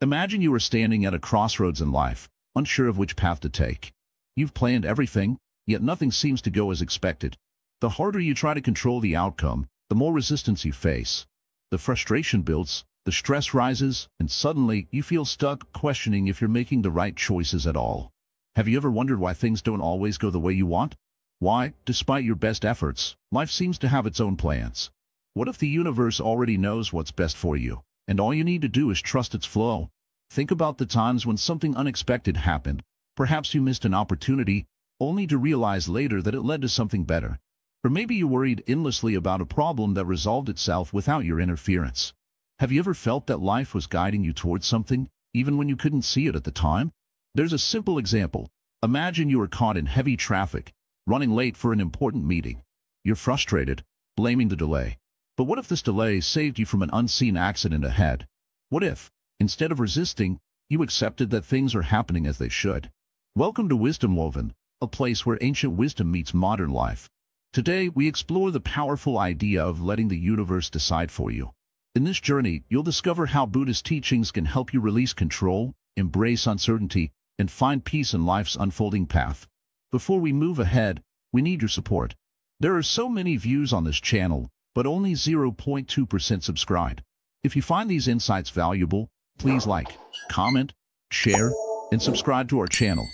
Imagine you are standing at a crossroads in life, unsure of which path to take. You've planned everything, yet nothing seems to go as expected. The harder you try to control the outcome, the more resistance you face. The frustration builds, the stress rises, and suddenly you feel stuck, questioning if you're making the right choices at all. Have you ever wondered why things don't always go the way you want? Why, despite your best efforts, life seems to have its own plans? What if the universe already knows what's best for you, and all you need to do is trust its flow? Think about the times when something unexpected happened. Perhaps you missed an opportunity, only to realize later that it led to something better. Or maybe you worried endlessly about a problem that resolved itself without your interference. Have you ever felt that life was guiding you towards something, even when you couldn't see it at the time? There's a simple example. Imagine you are caught in heavy traffic, running late for an important meeting. You're frustrated, blaming the delay. But what if this delay saved you from an unseen accident ahead? What if, instead of resisting, you accepted that things are happening as they should? Welcome to Wisdom Woven, a place where ancient wisdom meets modern life. Today, we explore the powerful idea of letting the universe decide for you. In this journey, you'll discover how Buddhist teachings can help you release control, embrace uncertainty, and find peace in life's unfolding path. Before we move ahead, we need your support. There are so many views on this channel, but only 0.2% subscribed. If you find these insights valuable, please like, comment, share, and subscribe to our channel.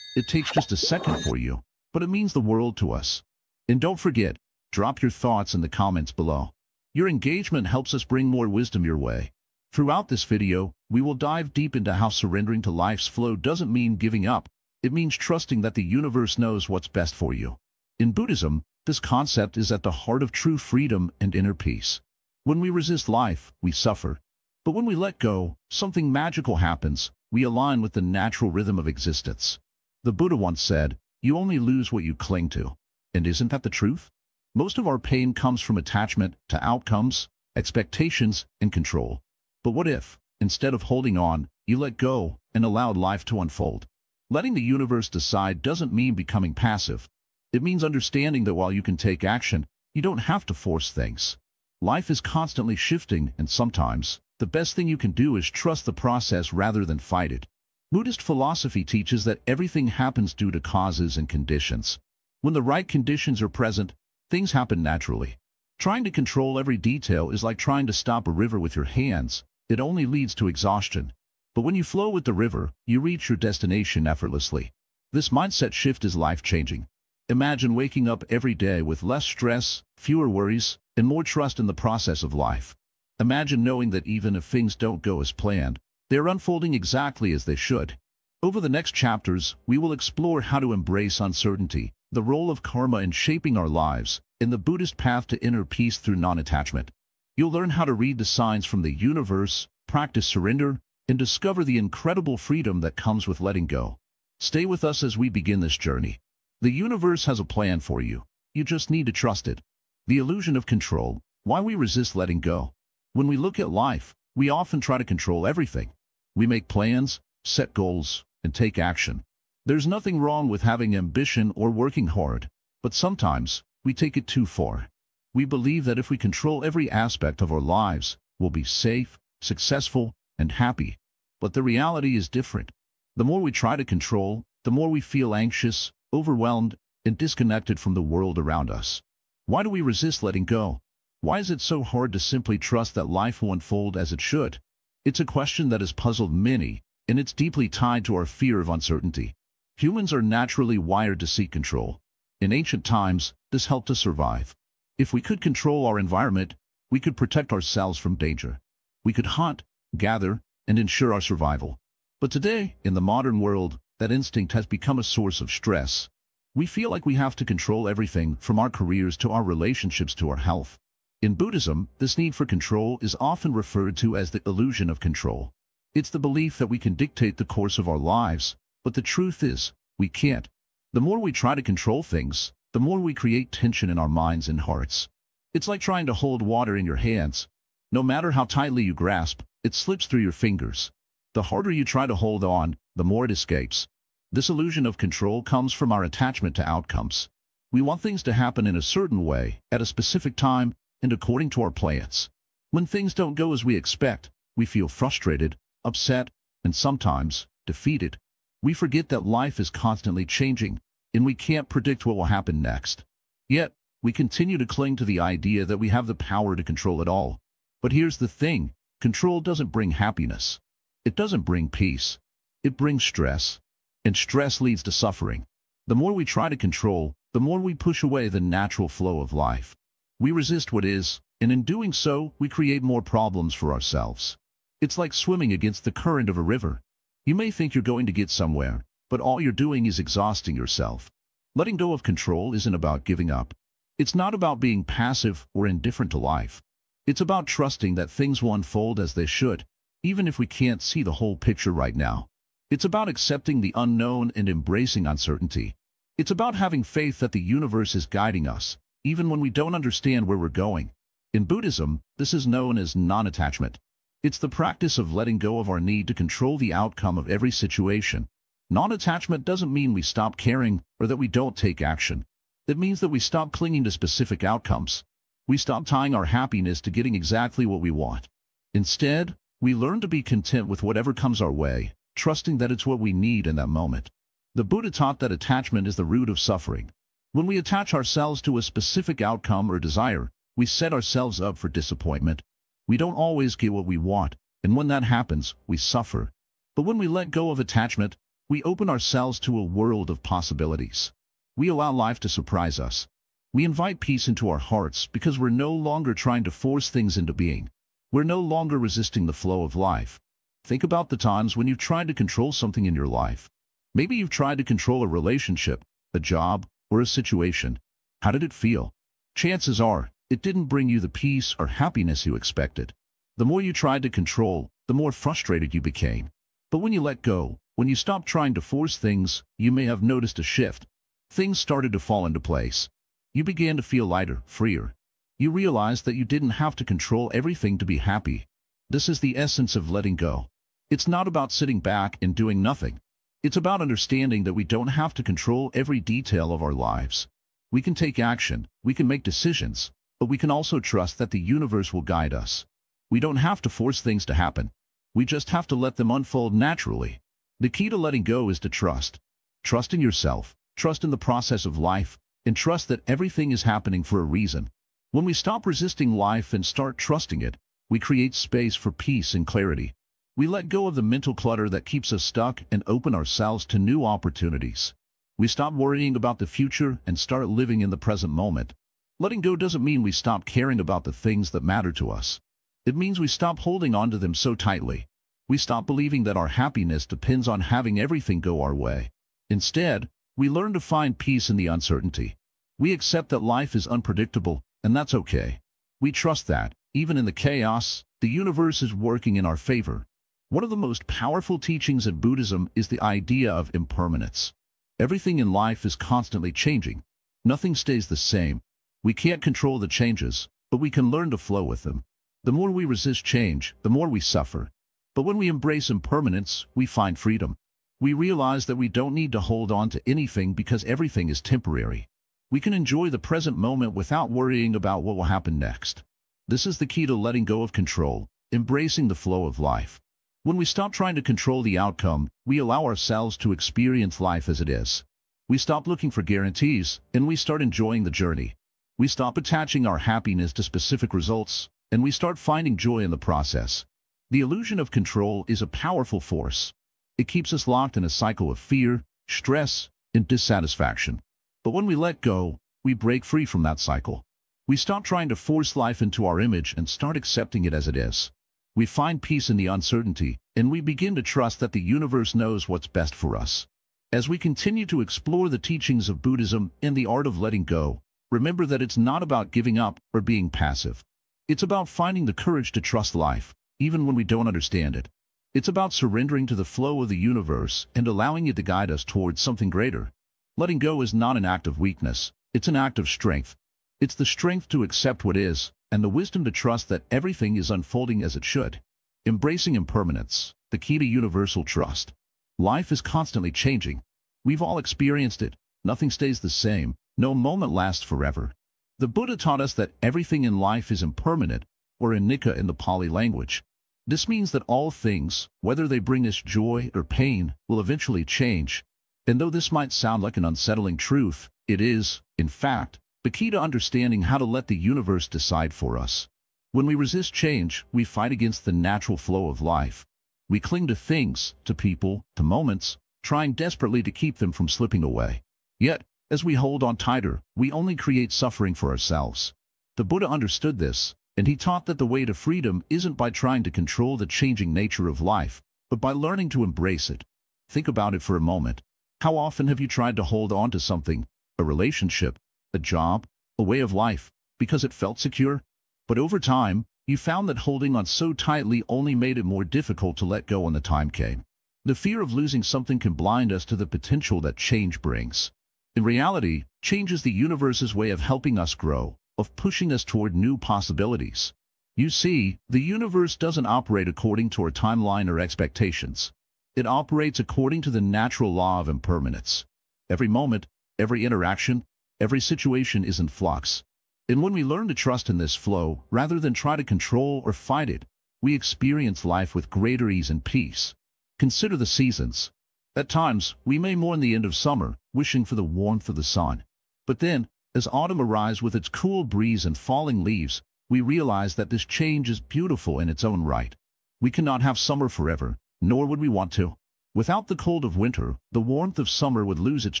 It takes just a second for you, but it means the world to us. And don't forget, drop your thoughts in the comments below. Your engagement helps us bring more wisdom your way. Throughout this video, we will dive deep into how surrendering to life's flow doesn't mean giving up. It means trusting that the universe knows what's best for you. In Buddhism, this concept is at the heart of true freedom and inner peace. When we resist life, we suffer. But when we let go, something magical happens. We align with the natural rhythm of existence. The Buddha once said, "You only lose what you cling to." And isn't that the truth? Most of our pain comes from attachment to outcomes, expectations, and control. But what if, instead of holding on, you let go and allowed life to unfold? Letting the universe decide doesn't mean becoming passive. It means understanding that while you can take action, you don't have to force things. Life is constantly shifting, and sometimes, the best thing you can do is trust the process rather than fight it. Buddhist philosophy teaches that everything happens due to causes and conditions. When the right conditions are present, things happen naturally. Trying to control every detail is like trying to stop a river with your hands. It only leads to exhaustion. But when you flow with the river, you reach your destination effortlessly. This mindset shift is life-changing. Imagine waking up every day with less stress, fewer worries, and more trust in the process of life. Imagine knowing that even if things don't go as planned, they're unfolding exactly as they should. Over the next chapters, we will explore how to embrace uncertainty, the role of karma in shaping our lives, and the Buddhist path to inner peace through non-attachment. You'll learn how to read the signs from the universe, practice surrender, and discover the incredible freedom that comes with letting go. Stay with us as we begin this journey. The universe has a plan for you. You just need to trust it. The illusion of control. Why we resist letting go. When we look at life, we often try to control everything. We make plans, set goals, and take action. There's nothing wrong with having ambition or working hard, but sometimes we take it too far. We believe that if we control every aspect of our lives, we'll be safe, successful, and happy. But the reality is different. The more we try to control, the more we feel anxious, overwhelmed, and disconnected from the world around us. Why do we resist letting go? Why is it so hard to simply trust that life will unfold as it should? It's a question that has puzzled many, and it's deeply tied to our fear of uncertainty. Humans are naturally wired to seek control. In ancient times, this helped us survive. If we could control our environment, we could protect ourselves from danger. We could hunt, gather, and ensure our survival. But today, in the modern world, that instinct has become a source of stress. We feel like we have to control everything from our careers to our relationships to our health. In Buddhism, this need for control is often referred to as the illusion of control. It's the belief that we can dictate the course of our lives, but the truth is, we can't. The more we try to control things, the more we create tension in our minds and hearts. It's like trying to hold water in your hands. No matter how tightly you grasp, it slips through your fingers. The harder you try to hold on, the more it escapes. This illusion of control comes from our attachment to outcomes. We want things to happen in a certain way, at a specific time, and according to our plans. When things don't go as we expect, we feel frustrated, upset, and sometimes defeated. We forget that life is constantly changing, and we can't predict what will happen next. Yet, we continue to cling to the idea that we have the power to control it all. But here's the thing, control doesn't bring happiness. It doesn't bring peace. It brings stress, and stress leads to suffering. The more we try to control, the more we push away the natural flow of life. We resist what is, and in doing so, we create more problems for ourselves. It's like swimming against the current of a river. You may think you're going to get somewhere, but all you're doing is exhausting yourself. Letting go of control isn't about giving up. It's not about being passive or indifferent to life. It's about trusting that things will unfold as they should, even if we can't see the whole picture right now. It's about accepting the unknown and embracing uncertainty. It's about having faith that the universe is guiding us, even when we don't understand where we're going. In Buddhism, this is known as non-attachment. It's the practice of letting go of our need to control the outcome of every situation. Non-attachment doesn't mean we stop caring or that we don't take action. It means that we stop clinging to specific outcomes. We stop tying our happiness to getting exactly what we want. Instead, we learn to be content with whatever comes our way, trusting that it's what we need in that moment. The Buddha taught that attachment is the root of suffering. When we attach ourselves to a specific outcome or desire, we set ourselves up for disappointment. We don't always get what we want, and when that happens, we suffer. But when we let go of attachment, we open ourselves to a world of possibilities. We allow life to surprise us. We invite peace into our hearts because we're no longer trying to force things into being. We're no longer resisting the flow of life. Think about the times when you've tried to control something in your life. Maybe you've tried to control a relationship, a job, or a situation. How did it feel? Chances are, it didn't bring you the peace or happiness you expected. The more you tried to control, the more frustrated you became. But when you let go, when you stopped trying to force things, you may have noticed a shift. Things started to fall into place. You began to feel lighter, freer. You realized that you didn't have to control everything to be happy. This is the essence of letting go. It's not about sitting back and doing nothing. It's about understanding that we don't have to control every detail of our lives. We can take action, we can make decisions, but we can also trust that the universe will guide us. We don't have to force things to happen. We just have to let them unfold naturally. The key to letting go is to trust. Trust in yourself, trust in the process of life, and trust that everything is happening for a reason. When we stop resisting life and start trusting it, we create space for peace and clarity. We let go of the mental clutter that keeps us stuck and open ourselves to new opportunities. We stop worrying about the future and start living in the present moment. Letting go doesn't mean we stop caring about the things that matter to us. It means we stop holding on to them so tightly. We stop believing that our happiness depends on having everything go our way. Instead, we learn to find peace in the uncertainty. We accept that life is unpredictable, and that's okay. We trust that, even in the chaos, the universe is working in our favor. One of the most powerful teachings in Buddhism is the idea of impermanence. Everything in life is constantly changing. Nothing stays the same. We can't control the changes, but we can learn to flow with them. The more we resist change, the more we suffer. But when we embrace impermanence, we find freedom. We realize that we don't need to hold on to anything because everything is temporary. We can enjoy the present moment without worrying about what will happen next. This is the key to letting go of control, embracing the flow of life. When we stop trying to control the outcome, we allow ourselves to experience life as it is. We stop looking for guarantees, and we start enjoying the journey. We stop attaching our happiness to specific results, and we start finding joy in the process. The illusion of control is a powerful force. It keeps us locked in a cycle of fear, stress, and dissatisfaction. But when we let go, we break free from that cycle. We stop trying to force life into our image and start accepting it as it is. We find peace in the uncertainty, and we begin to trust that the universe knows what's best for us. As we continue to explore the teachings of Buddhism and the art of letting go, remember that it's not about giving up or being passive. It's about finding the courage to trust life, even when we don't understand it. It's about surrendering to the flow of the universe and allowing it to guide us towards something greater. Letting go is not an act of weakness, it's an act of strength. It's the strength to accept what is, and the wisdom to trust that everything is unfolding as it should. Embracing impermanence, the key to universal trust. Life is constantly changing. We've all experienced it. Nothing stays the same. No moment lasts forever. The Buddha taught us that everything in life is impermanent, or anicca in the Pali language. This means that all things, whether they bring us joy or pain, will eventually change. And though this might sound like an unsettling truth, it is, in fact, the key to understanding how to let the universe decide for us. When we resist change, we fight against the natural flow of life. We cling to things, to people, to moments, trying desperately to keep them from slipping away. Yet, as we hold on tighter, we only create suffering for ourselves. The Buddha understood this, and he taught that the way to freedom isn't by trying to control the changing nature of life, but by learning to embrace it. Think about it for a moment. How often have you tried to hold on to something, a relationship, a job, a way of life, because it felt secure? But over time, you found that holding on so tightly only made it more difficult to let go when the time came. The fear of losing something can blind us to the potential that change brings. In reality, change is the universe's way of helping us grow, of pushing us toward new possibilities. You see, the universe doesn't operate according to our timeline or expectations. It operates according to the natural law of impermanence. Every moment, every interaction, every situation is in flux. And when we learn to trust in this flow, rather than try to control or fight it, we experience life with greater ease and peace. Consider the seasons. At times, we may mourn the end of summer, wishing for the warmth of the sun. But then, as autumn arrives with its cool breeze and falling leaves, we realize that this change is beautiful in its own right. We cannot have summer forever, nor would we want to. Without the cold of winter, the warmth of summer would lose its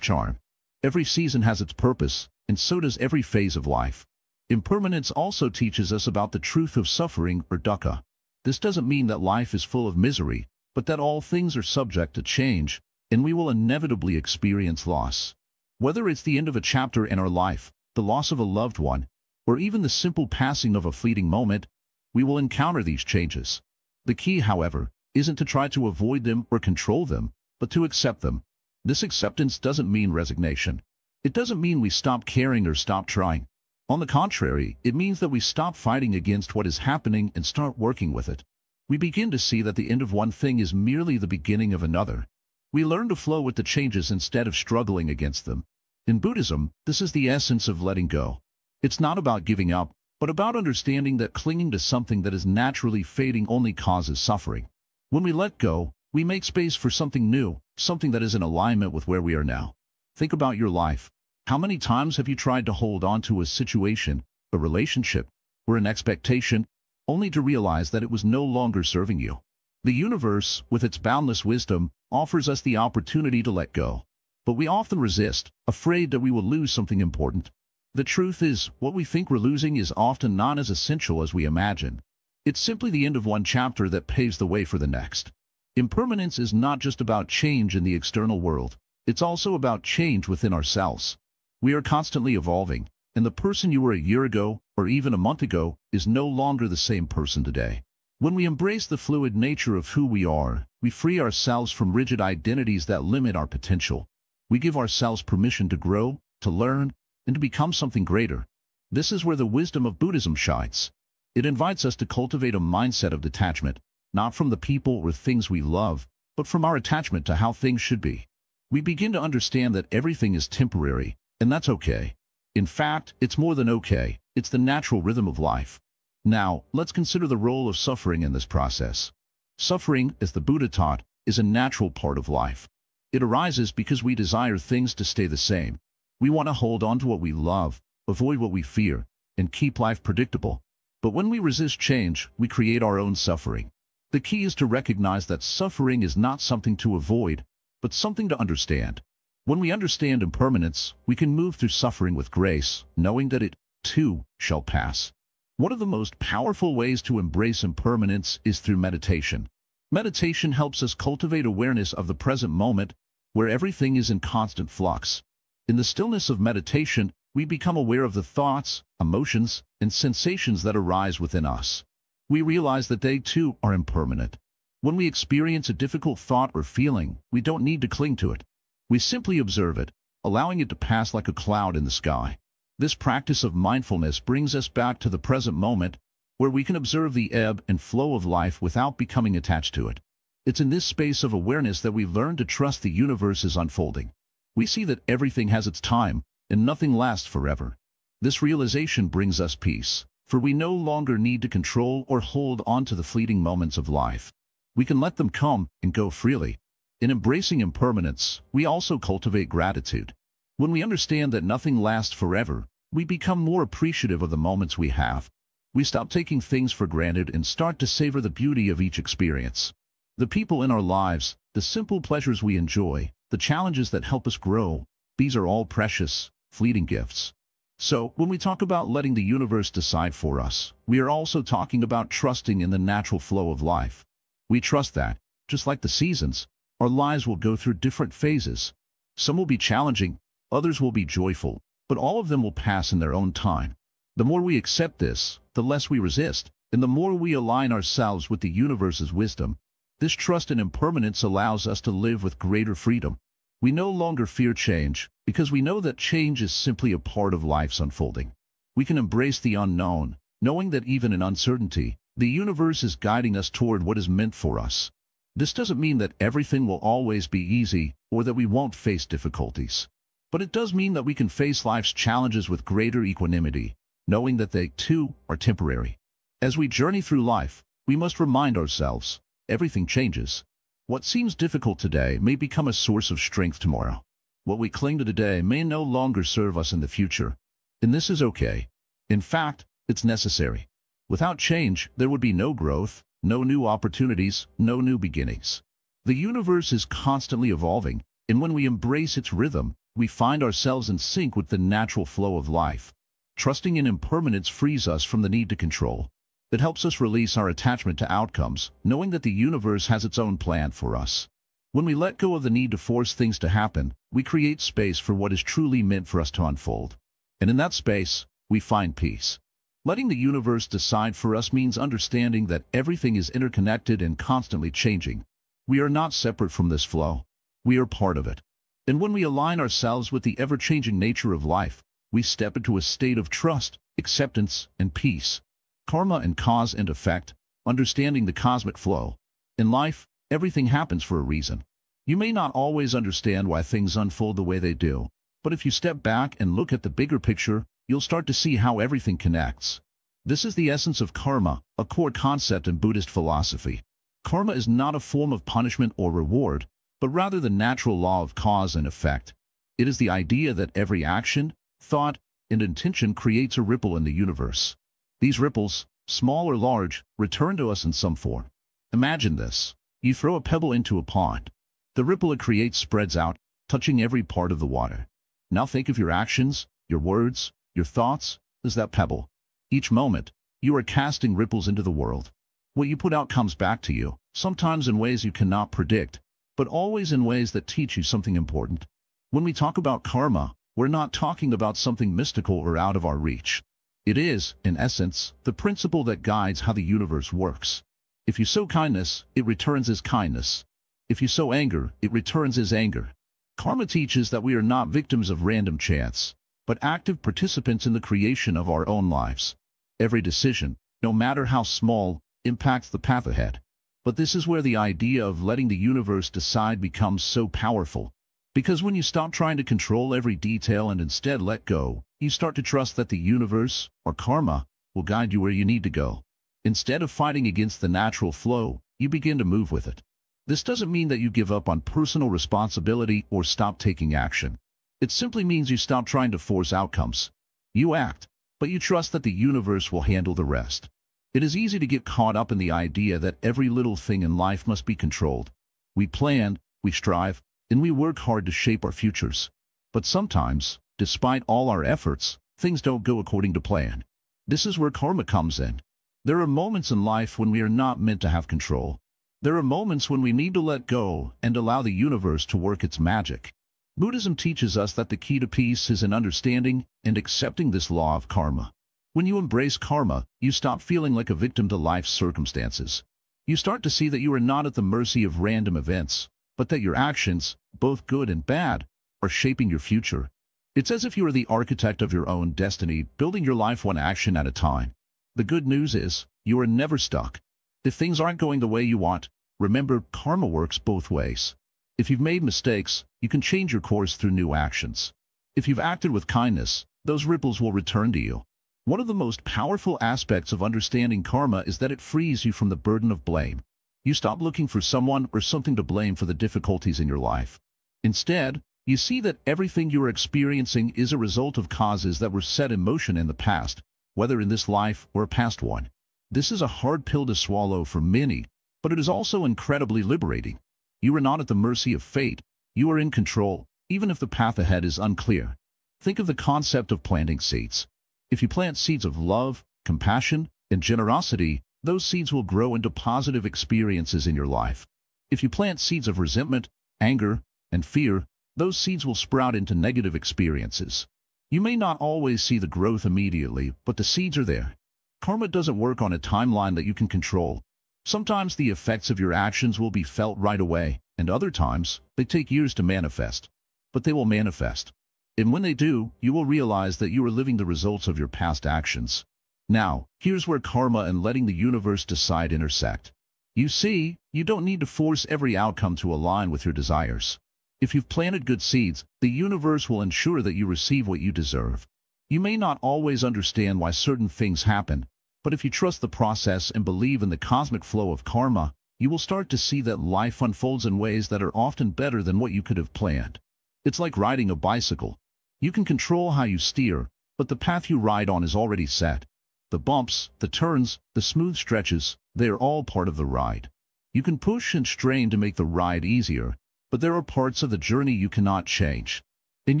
charm. Every season has its purpose, and so does every phase of life. Impermanence also teaches us about the truth of suffering, or dukkha. This doesn't mean that life is full of misery, but that all things are subject to change, and we will inevitably experience loss. Whether it's the end of a chapter in our life, the loss of a loved one, or even the simple passing of a fleeting moment, we will encounter these changes. The key, however, isn't to try to avoid them or control them, but to accept them. This acceptance doesn't mean resignation. It doesn't mean we stop caring or stop trying. On the contrary, it means that we stop fighting against what is happening and start working with it. We begin to see that the end of one thing is merely the beginning of another. We learn to flow with the changes instead of struggling against them. In Buddhism, this is the essence of letting go. It's not about giving up, but about understanding that clinging to something that is naturally fading only causes suffering. When we let go, we make space for something new, something that is in alignment with where we are now. Think about your life. How many times have you tried to hold on to a situation, a relationship, or an expectation, only to realize that it was no longer serving you? The universe, with its boundless wisdom, offers us the opportunity to let go. But we often resist, afraid that we will lose something important. The truth is, what we think we're losing is often not as essential as we imagine. It's simply the end of one chapter that paves the way for the next. Impermanence is not just about change in the external world. It's also about change within ourselves. We are constantly evolving, and the person you were a year ago, or even a month ago, is no longer the same person today. When we embrace the fluid nature of who we are, we free ourselves from rigid identities that limit our potential. We give ourselves permission to grow, to learn, and to become something greater. This is where the wisdom of Buddhism shines. It invites us to cultivate a mindset of detachment, not from the people or things we love, but from our attachment to how things should be. We begin to understand that everything is temporary, and that's okay. In fact, it's more than okay. It's the natural rhythm of life. Now, let's consider the role of suffering in this process. Suffering, as the Buddha taught, is a natural part of life. It arises because we desire things to stay the same. We want to hold on to what we love, avoid what we fear, and keep life predictable. But when we resist change, we create our own suffering. The key is to recognize that suffering is not something to avoid, but something to understand. When we understand impermanence, we can move through suffering with grace, knowing that it, too, shall pass. One of the most powerful ways to embrace impermanence is through meditation. Meditation helps us cultivate awareness of the present moment, where everything is in constant flux. In the stillness of meditation, we become aware of the thoughts, emotions, and sensations that arise within us. We realize that they, too, are impermanent. When we experience a difficult thought or feeling, we don't need to cling to it. We simply observe it, allowing it to pass like a cloud in the sky. This practice of mindfulness brings us back to the present moment, where we can observe the ebb and flow of life without becoming attached to it. It's in this space of awareness that we learn to trust the universe is unfolding. We see that everything has its time, and nothing lasts forever. This realization brings us peace. for we no longer need to control or hold on to the fleeting moments of life. We can let them come and go freely. In embracing impermanence, we also cultivate gratitude. When we understand that nothing lasts forever, we become more appreciative of the moments we have. We stop taking things for granted and start to savor the beauty of each experience. The people in our lives, the simple pleasures we enjoy, the challenges that help us grow, these are all precious, fleeting gifts. So, when we talk about letting the universe decide for us, we are also talking about trusting in the natural flow of life. We trust that, just like the seasons, our lives will go through different phases. Some will be challenging, others will be joyful, but all of them will pass in their own time. The more we accept this, the less we resist, and the more we align ourselves with the universe's wisdom. This trust in impermanence allows us to live with greater freedom. We no longer fear change, because we know that change is simply a part of life's unfolding. We can embrace the unknown, knowing that even in uncertainty, the universe is guiding us toward what is meant for us. This doesn't mean that everything will always be easy, or that we won't face difficulties. But it does mean that we can face life's challenges with greater equanimity, knowing that they, too, are temporary. As we journey through life, we must remind ourselves, everything changes. What seems difficult today may become a source of strength tomorrow. What we cling to today may no longer serve us in the future. And this is okay. In fact, it's necessary. Without change, there would be no growth, no new opportunities, no new beginnings. The universe is constantly evolving, and when we embrace its rhythm, we find ourselves in sync with the natural flow of life. Trusting in impermanence frees us from the need to control. It helps us release our attachment to outcomes, knowing that the universe has its own plan for us. When we let go of the need to force things to happen, we create space for what is truly meant for us to unfold. And in that space, we find peace. Letting the universe decide for us means understanding that everything is interconnected and constantly changing. We are not separate from this flow. We are part of it. And when we align ourselves with the ever-changing nature of life, we step into a state of trust, acceptance, and peace. Karma and cause and effect, understanding the cosmic flow. In life, everything happens for a reason. You may not always understand why things unfold the way they do, but if you step back and look at the bigger picture, you'll start to see how everything connects. This is the essence of karma, a core concept in Buddhist philosophy. Karma is not a form of punishment or reward, but rather the natural law of cause and effect. It is the idea that every action, thought, and intention creates a ripple in the universe. These ripples, small or large, return to us in some form. Imagine this. You throw a pebble into a pond. The ripple it creates spreads out, touching every part of the water. Now think of your actions, your words, your thoughts, as that pebble. Each moment, you are casting ripples into the world. What you put out comes back to you, sometimes in ways you cannot predict, but always in ways that teach you something important. When we talk about karma, we're not talking about something mystical or out of our reach. It is, in essence, the principle that guides how the universe works. If you sow kindness, it returns as kindness. If you sow anger, it returns as anger. Karma teaches that we are not victims of random chance, but active participants in the creation of our own lives. Every decision, no matter how small, impacts the path ahead. But this is where the idea of letting the universe decide becomes so powerful. Because when you stop trying to control every detail and instead let go, you start to trust that the universe, or karma, will guide you where you need to go. Instead of fighting against the natural flow, you begin to move with it. This doesn't mean that you give up on personal responsibility or stop taking action. It simply means you stop trying to force outcomes. You act, but you trust that the universe will handle the rest. It is easy to get caught up in the idea that every little thing in life must be controlled. We plan, we strive, and we work hard to shape our futures. But sometimes, despite all our efforts, things don't go according to plan. This is where karma comes in. There are moments in life when we are not meant to have control. There are moments when we need to let go and allow the universe to work its magic. Buddhism teaches us that the key to peace is in understanding and accepting this law of karma. When you embrace karma, you stop feeling like a victim to life's circumstances. You start to see that you are not at the mercy of random events, but that your actions, both good and bad, are shaping your future. It's as if you are the architect of your own destiny, building your life one action at a time. The good news is, you are never stuck. If things aren't going the way you want, remember, karma works both ways. If you've made mistakes, you can change your course through new actions. If you've acted with kindness, those ripples will return to you. One of the most powerful aspects of understanding karma is that it frees you from the burden of blame. You stop looking for someone or something to blame for the difficulties in your life. Instead, you see that everything you are experiencing is a result of causes that were set in motion in the past, whether in this life or a past one. This is a hard pill to swallow for many, but it is also incredibly liberating. You are not at the mercy of fate. You are in control, even if the path ahead is unclear. Think of the concept of planting seeds. If you plant seeds of love, compassion, and generosity, those seeds will grow into positive experiences in your life. If you plant seeds of resentment, anger, and fear, those seeds will sprout into negative experiences. You may not always see the growth immediately, but the seeds are there. Karma doesn't work on a timeline that you can control. Sometimes the effects of your actions will be felt right away, and other times, they take years to manifest. But they will manifest. And when they do, you will realize that you are living the results of your past actions. Now, here's where karma and letting the universe decide intersect. You see, you don't need to force every outcome to align with your desires. If you've planted good seeds, the universe will ensure that you receive what you deserve. You may not always understand why certain things happen, but if you trust the process and believe in the cosmic flow of karma, you will start to see that life unfolds in ways that are often better than what you could have planned. It's like riding a bicycle. You can control how you steer, but the path you ride on is already set. The bumps, the turns, the smooth stretches, they are all part of the ride. You can push and strain to make the ride easier, but there are parts of the journey you cannot change. And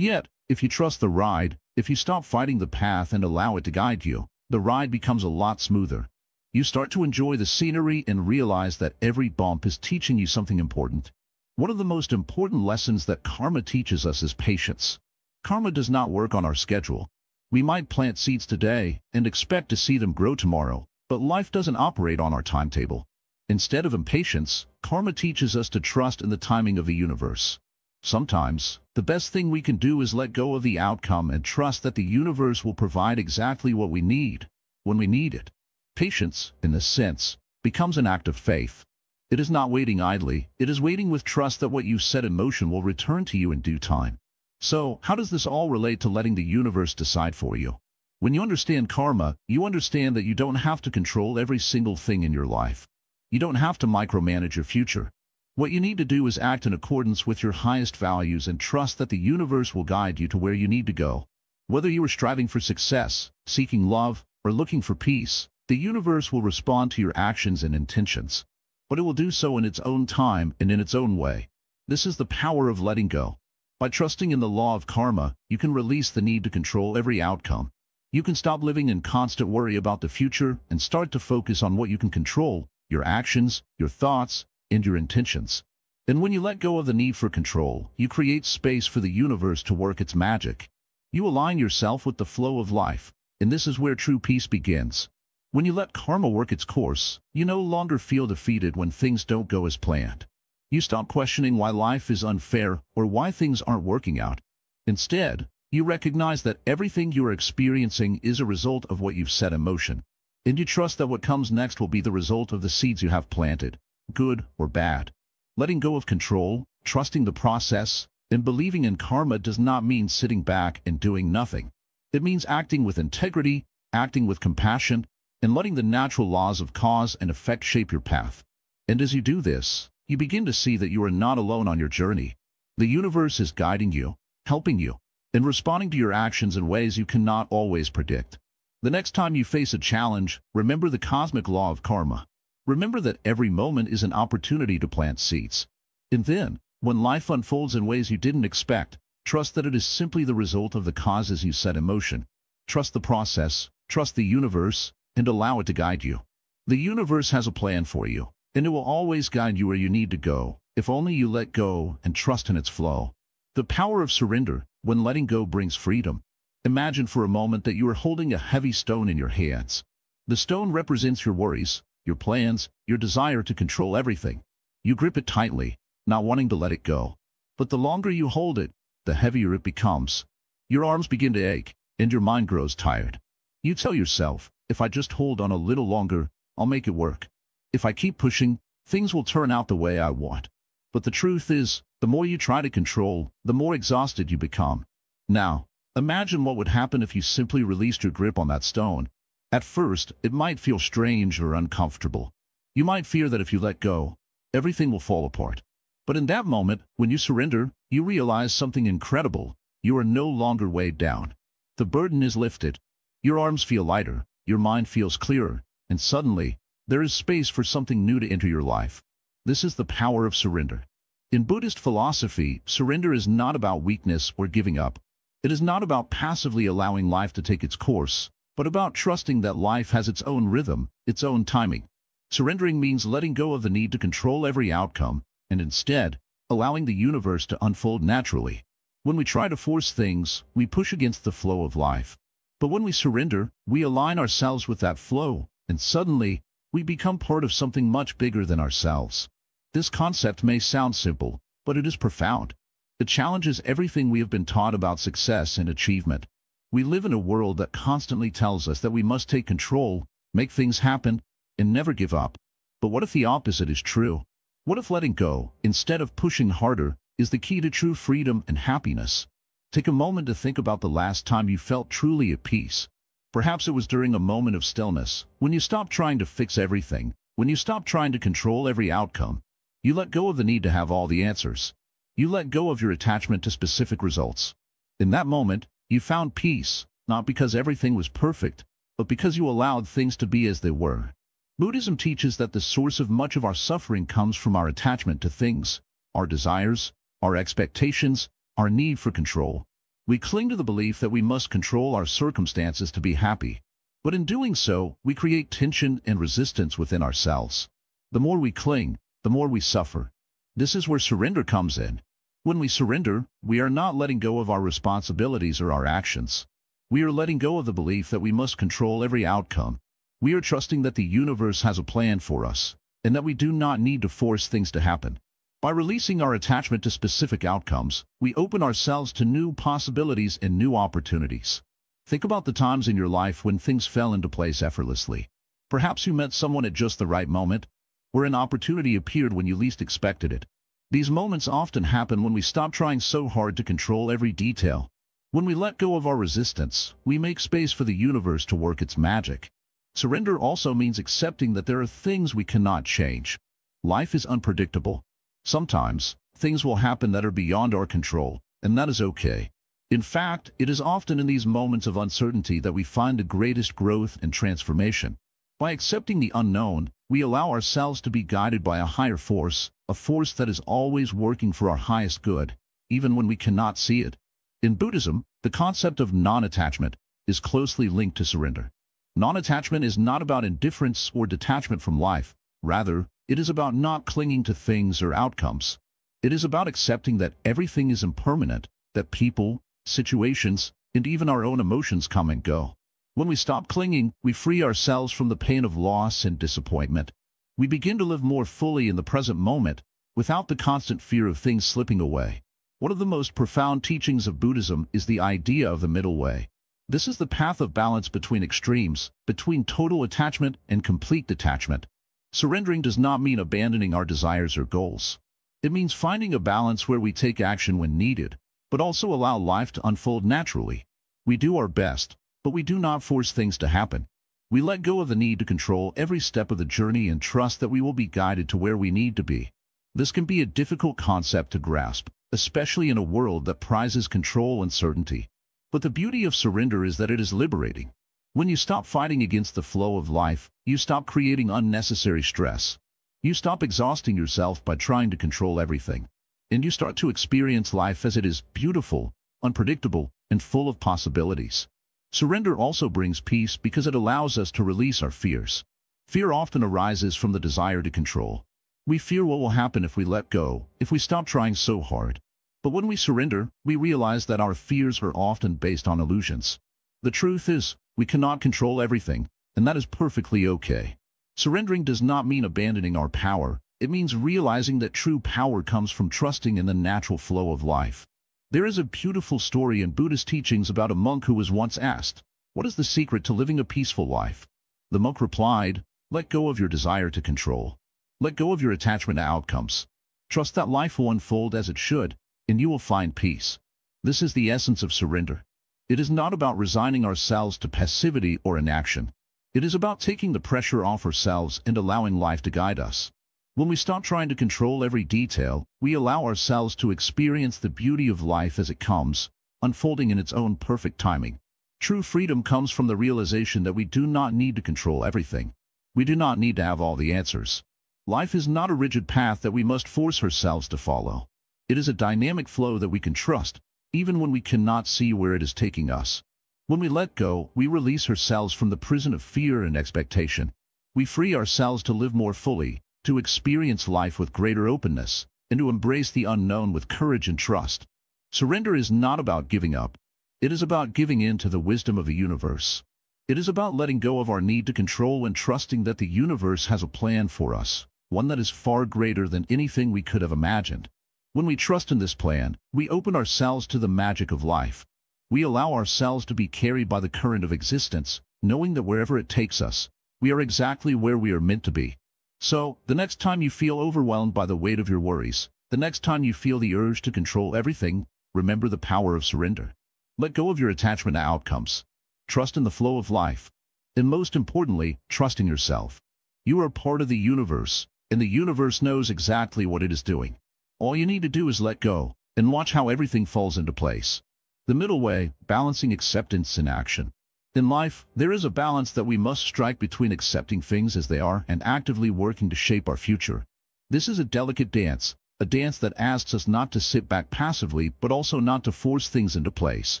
yet, if you trust the ride, if you stop fighting the path and allow it to guide you, the ride becomes a lot smoother. You start to enjoy the scenery and realize that every bump is teaching you something important. One of the most important lessons that karma teaches us is patience. Karma does not work on our schedule. We might plant seeds today and expect to see them grow tomorrow, but life doesn't operate on our timetable. Instead of impatience, karma teaches us to trust in the timing of the universe. Sometimes, the best thing we can do is let go of the outcome and trust that the universe will provide exactly what we need, when we need it. Patience, in this sense, becomes an act of faith. It is not waiting idly, it is waiting with trust that what you set in motion will return to you in due time. So, how does this all relate to letting the universe decide for you? When you understand karma, you understand that you don't have to control every single thing in your life. You don't have to micromanage your future. What you need to do is act in accordance with your highest values and trust that the universe will guide you to where you need to go. Whether you are striving for success, seeking love, or looking for peace, the universe will respond to your actions and intentions. But it will do so in its own time and in its own way. This is the power of letting go. By trusting in the law of karma, you can release the need to control every outcome. You can stop living in constant worry about the future and start to focus on what you can control: your actions, your thoughts, and your intentions. And when you let go of the need for control, you create space for the universe to work its magic. You align yourself with the flow of life, and this is where true peace begins. When you let karma work its course, you no longer feel defeated when things don't go as planned. You stop questioning why life is unfair or why things aren't working out. Instead, you recognize that everything you are experiencing is a result of what you've set in motion. And you trust that what comes next will be the result of the seeds you have planted, good or bad. Letting go of control, trusting the process, and believing in karma does not mean sitting back and doing nothing. It means acting with integrity, acting with compassion, and letting the natural laws of cause and effect shape your path. And as you do this, you begin to see that you are not alone on your journey. The universe is guiding you, helping you, and responding to your actions in ways you cannot always predict. The next time you face a challenge, remember the cosmic law of karma. Remember that every moment is an opportunity to plant seeds. And then, when life unfolds in ways you didn't expect, trust that it is simply the result of the causes you set in motion. Trust the process, trust the universe, and allow it to guide you. The universe has a plan for you, and it will always guide you where you need to go, if only you let go and trust in its flow. The power of surrender, when letting go brings freedom. Imagine for a moment that you are holding a heavy stone in your hands. The stone represents your worries, your plans, your desire to control everything. You grip it tightly, not wanting to let it go. But the longer you hold it, the heavier it becomes. Your arms begin to ache, and your mind grows tired. You tell yourself, if I just hold on a little longer, I'll make it work. If I keep pushing, things will turn out the way I want. But the truth is, the more you try to control, the more exhausted you become. Now, Imagine what would happen if you simply released your grip on that stone. At first, it might feel strange or uncomfortable. You might fear that if you let go, everything will fall apart. But in that moment, when you surrender, you realize something incredible. You are no longer weighed down. The burden is lifted. Your arms feel lighter, your mind feels clearer, and suddenly, there is space for something new to enter your life. This is the power of surrender. In Buddhist philosophy, surrender is not about weakness or giving up. It is not about passively allowing life to take its course, but about trusting that life has its own rhythm, its own timing. Surrendering means letting go of the need to control every outcome, and instead, allowing the universe to unfold naturally. When we try to force things, we push against the flow of life. But when we surrender, we align ourselves with that flow, and suddenly, we become part of something much bigger than ourselves. This concept may sound simple, but it is profound. It challenges everything we have been taught about success and achievement. We live in a world that constantly tells us that we must take control, make things happen, and never give up. But what if the opposite is true? What if letting go, instead of pushing harder, is the key to true freedom and happiness? Take a moment to think about the last time you felt truly at peace. Perhaps it was during a moment of stillness, when you stopped trying to fix everything, when you stopped trying to control every outcome. You let go of the need to have all the answers. You let go of your attachment to specific results. In that moment, you found peace, not because everything was perfect, but because you allowed things to be as they were. Buddhism teaches that the source of much of our suffering comes from our attachment to things, our desires, our expectations, our need for control. We cling to the belief that we must control our circumstances to be happy. But in doing so, we create tension and resistance within ourselves. The more we cling, the more we suffer. This is where surrender comes in. When we surrender, we are not letting go of our responsibilities or our actions. We are letting go of the belief that we must control every outcome. We are trusting that the universe has a plan for us, and that we do not need to force things to happen. By releasing our attachment to specific outcomes, we open ourselves to new possibilities and new opportunities. Think about the times in your life when things fell into place effortlessly. Perhaps you met someone at just the right moment, or an opportunity appeared when you least expected it. These moments often happen when we stop trying so hard to control every detail. When we let go of our resistance, we make space for the universe to work its magic. Surrender also means accepting that there are things we cannot change. Life is unpredictable. Sometimes, things will happen that are beyond our control, and that is okay. In fact, it is often in these moments of uncertainty that we find the greatest growth and transformation. By accepting the unknown, we allow ourselves to be guided by a higher force, a force that is always working for our highest good, even when we cannot see it. In Buddhism, the concept of non-attachment is closely linked to surrender. Non-attachment is not about indifference or detachment from life. Rather, it is about not clinging to things or outcomes. It is about accepting that everything is impermanent, that people, situations, and even our own emotions come and go. When we stop clinging, we free ourselves from the pain of loss and disappointment. We begin to live more fully in the present moment, without the constant fear of things slipping away. One of the most profound teachings of Buddhism is the idea of the middle way. This is the path of balance between extremes, between total attachment and complete detachment. Surrendering does not mean abandoning our desires or goals. It means finding a balance where we take action when needed, but also allow life to unfold naturally. We do our best, but we do not force things to happen. We let go of the need to control every step of the journey and trust that we will be guided to where we need to be. This can be a difficult concept to grasp, especially in a world that prizes control and certainty. But the beauty of surrender is that it is liberating. When you stop fighting against the flow of life, you stop creating unnecessary stress. You stop exhausting yourself by trying to control everything. And you start to experience life as it is, beautiful, unpredictable, and full of possibilities. Surrender also brings peace because it allows us to release our fears. Fear often arises from the desire to control. We fear what will happen if we let go, if we stop trying so hard. But when we surrender, we realize that our fears are often based on illusions. The truth is, we cannot control everything, and that is perfectly okay. Surrendering does not mean abandoning our power. It means realizing that true power comes from trusting in the natural flow of life. There is a beautiful story in Buddhist teachings about a monk who was once asked, "What is the secret to living a peaceful life?" The monk replied, "Let go of your desire to control. Let go of your attachment to outcomes. Trust that life will unfold as it should, and you will find peace." This is the essence of surrender. It is not about resigning ourselves to passivity or inaction. It is about taking the pressure off ourselves and allowing life to guide us. When we stop trying to control every detail, we allow ourselves to experience the beauty of life as it comes, unfolding in its own perfect timing. True freedom comes from the realization that we do not need to control everything. We do not need to have all the answers. Life is not a rigid path that we must force ourselves to follow. It is a dynamic flow that we can trust, even when we cannot see where it is taking us. When we let go, we release ourselves from the prison of fear and expectation. We free ourselves to live more fully, to experience life with greater openness, and to embrace the unknown with courage and trust. Surrender is not about giving up. It is about giving in to the wisdom of the universe. It is about letting go of our need to control and trusting that the universe has a plan for us, one that is far greater than anything we could have imagined. When we trust in this plan, we open ourselves to the magic of life. We allow ourselves to be carried by the current of existence, knowing that wherever it takes us, we are exactly where we are meant to be. So, the next time you feel overwhelmed by the weight of your worries, the next time you feel the urge to control everything, remember the power of surrender. Let go of your attachment to outcomes. Trust in the flow of life. And most importantly, trust in yourself. You are part of the universe, and the universe knows exactly what it is doing. All you need to do is let go, and watch how everything falls into place. The middle way, balancing acceptance and action. In life, there is a balance that we must strike between accepting things as they are and actively working to shape our future. This is a delicate dance, a dance that asks us not to sit back passively but also not to force things into place.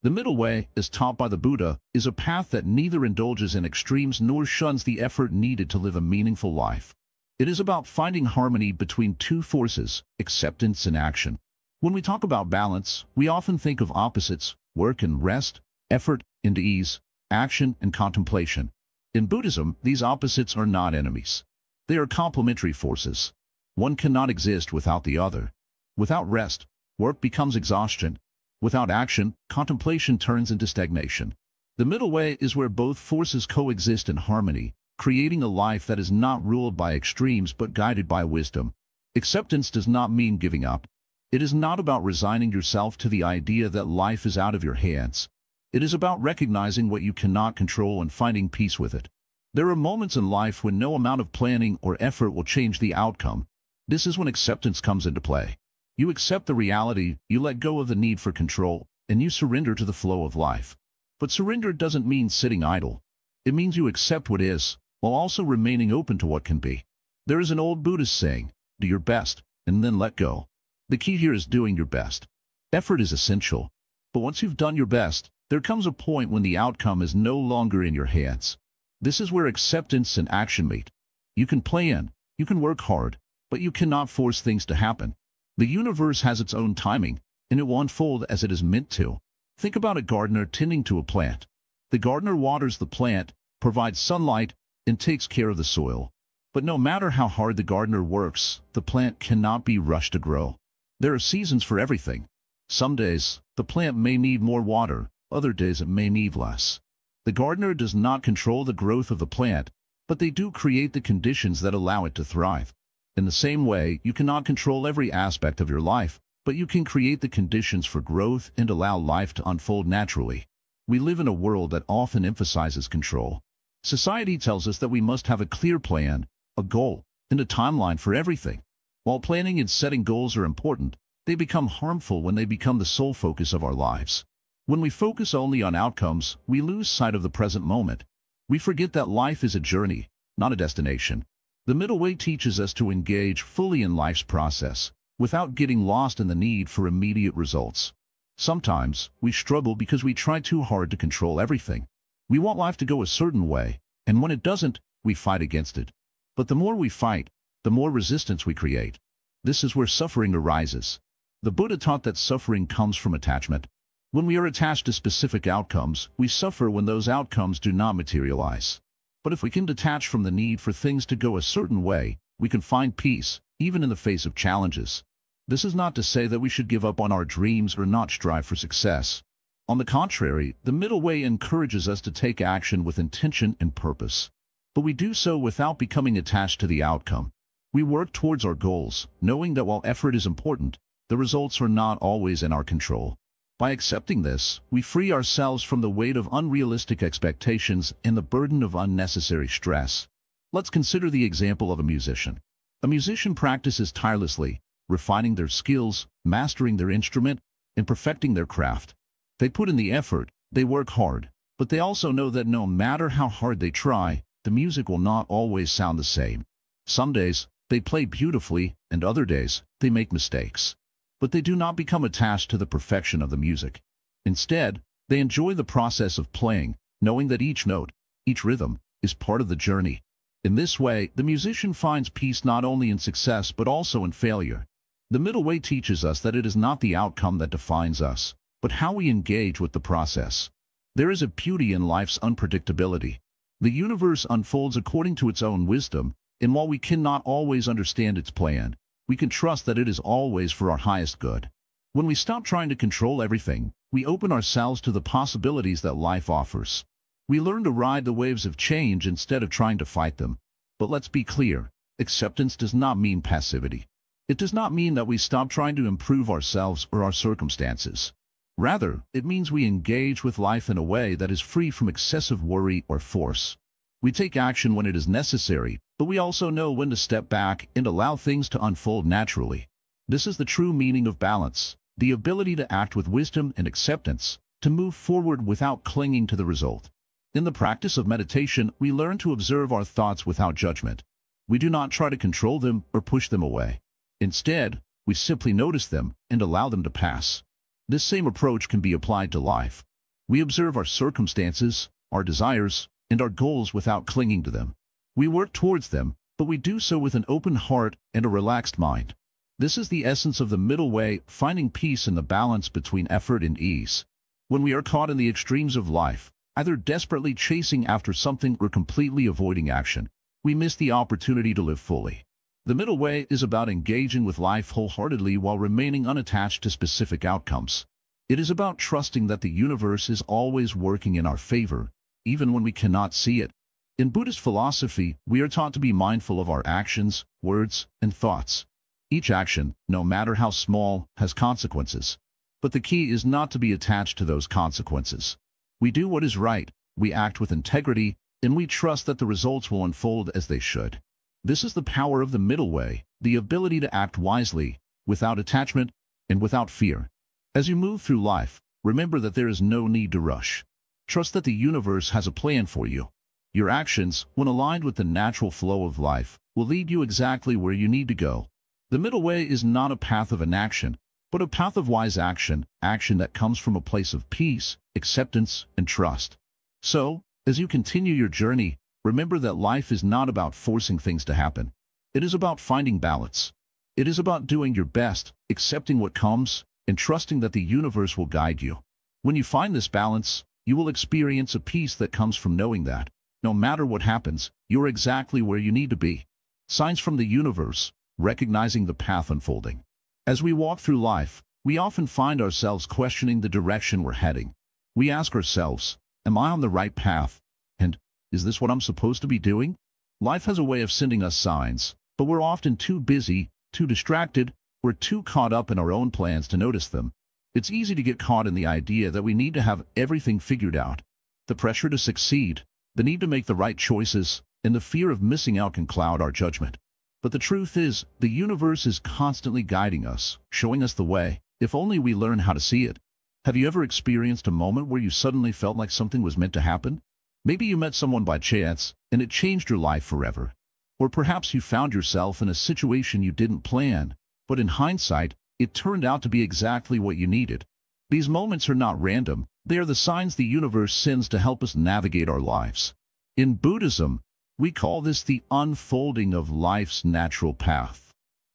The middle way, as taught by the Buddha, is a path that neither indulges in extremes nor shuns the effort needed to live a meaningful life. It is about finding harmony between two forces, acceptance and action. When we talk about balance, we often think of opposites, work and rest, effort and ease, action and contemplation. In Buddhism, these opposites are not enemies. They are complementary forces. One cannot exist without the other. Without rest, work becomes exhaustion. Without action, contemplation turns into stagnation. The middle way is where both forces coexist in harmony, creating a life that is not ruled by extremes but guided by wisdom. Acceptance does not mean giving up. It is not about resigning yourself to the idea that life is out of your hands. It is about recognizing what you cannot control and finding peace with it. There are moments in life when no amount of planning or effort will change the outcome. This is when acceptance comes into play. You accept the reality, you let go of the need for control, and you surrender to the flow of life. But surrender doesn't mean sitting idle. It means you accept what is, while also remaining open to what can be. There is an old Buddhist saying, do your best, and then let go. The key here is doing your best. Effort is essential. But once you've done your best, there comes a point when the outcome is no longer in your hands. This is where acceptance and action meet. You can plan, you can work hard, but you cannot force things to happen. The universe has its own timing, and it will unfold as it is meant to. Think about a gardener tending to a plant. The gardener waters the plant, provides sunlight, and takes care of the soil. But no matter how hard the gardener works, the plant cannot be rushed to grow. There are seasons for everything. Some days, the plant may need more water, other days it may need less. The gardener does not control the growth of the plant, but they do create the conditions that allow it to thrive. In the same way, you cannot control every aspect of your life, but you can create the conditions for growth and allow life to unfold naturally. We live in a world that often emphasizes control. Society tells us that we must have a clear plan, a goal, and a timeline for everything. While planning and setting goals are important, they become harmful when they become the sole focus of our lives. When we focus only on outcomes, we lose sight of the present moment. We forget that life is a journey, not a destination. The middle way teaches us to engage fully in life's process, without getting lost in the need for immediate results. Sometimes, we struggle because we try too hard to control everything. We want life to go a certain way, and when it doesn't, we fight against it. But the more we fight, the more resistance we create. This is where suffering arises. The Buddha taught that suffering comes from attachment. When we are attached to specific outcomes, we suffer when those outcomes do not materialize. But if we can detach from the need for things to go a certain way, we can find peace, even in the face of challenges. This is not to say that we should give up on our dreams or not strive for success. On the contrary, the middle way encourages us to take action with intention and purpose. But we do so without becoming attached to the outcome. We work towards our goals, knowing that while effort is important, the results are not always in our control. By accepting this, we free ourselves from the weight of unrealistic expectations and the burden of unnecessary stress. Let's consider the example of a musician. A musician practices tirelessly, refining their skills, mastering their instrument, and perfecting their craft. They put in the effort, they work hard, but they also know that no matter how hard they try, the music will not always sound the same. Some days, they play beautifully, and other days, they make mistakes. But they do not become attached to the perfection of the music. Instead, they enjoy the process of playing, knowing that each note, each rhythm, is part of the journey. In this way, the musician finds peace not only in success but also in failure. The middle way teaches us that it is not the outcome that defines us, but how we engage with the process. There is a beauty in life's unpredictability. The universe unfolds according to its own wisdom, and while we cannot always understand its plan, we can trust that it is always for our highest good. When we stop trying to control everything, we open ourselves to the possibilities that life offers. We learn to ride the waves of change instead of trying to fight them. But let's be clear, acceptance does not mean passivity. It does not mean that we stop trying to improve ourselves or our circumstances. Rather, it means we engage with life in a way that is free from excessive worry or force. We take action when it is necessary, but we also know when to step back and allow things to unfold naturally. This is the true meaning of balance, the ability to act with wisdom and acceptance, to move forward without clinging to the result. In the practice of meditation, we learn to observe our thoughts without judgment. We do not try to control them or push them away. Instead, we simply notice them and allow them to pass. This same approach can be applied to life. We observe our circumstances, our desires, and our goals without clinging to them. We work towards them, but we do so with an open heart and a relaxed mind. This is the essence of the middle way, finding peace in the balance between effort and ease. When we are caught in the extremes of life, either desperately chasing after something or completely avoiding action, we miss the opportunity to live fully. The middle way is about engaging with life wholeheartedly while remaining unattached to specific outcomes. It is about trusting that the universe is always working in our favor, even when we cannot see it. In Buddhist philosophy, we are taught to be mindful of our actions, words, and thoughts. Each action, no matter how small, has consequences. But the key is not to be attached to those consequences. We do what is right, we act with integrity, and we trust that the results will unfold as they should. This is the power of the middle way, the ability to act wisely, without attachment, and without fear. As you move through life, remember that there is no need to rush. Trust that the universe has a plan for you. Your actions, when aligned with the natural flow of life, will lead you exactly where you need to go. The middle way is not a path of inaction, but a path of wise action, action that comes from a place of peace, acceptance, and trust. So, as you continue your journey, remember that life is not about forcing things to happen. It is about finding balance. It is about doing your best, accepting what comes, and trusting that the universe will guide you. When you find this balance, you will experience a peace that comes from knowing that, no matter what happens, you're exactly where you need to be. Signs from the universe, recognizing the path unfolding. As we walk through life, we often find ourselves questioning the direction we're heading. We ask ourselves, am I on the right path? And, is this what I'm supposed to be doing? Life has a way of sending us signs, but we're often too busy, too distracted, or too caught up in our own plans to notice them. It's easy to get caught in the idea that we need to have everything figured out. The pressure to succeed, the need to make the right choices, and the fear of missing out can cloud our judgment. But the truth is, the universe is constantly guiding us, showing us the way, if only we learn how to see it. Have you ever experienced a moment where you suddenly felt like something was meant to happen? Maybe you met someone by chance, and it changed your life forever. Or perhaps you found yourself in a situation you didn't plan, but in hindsight, it turned out to be exactly what you needed. These moments are not random, they are the signs the universe sends to help us navigate our lives. In Buddhism, we call this the unfolding of life's natural path.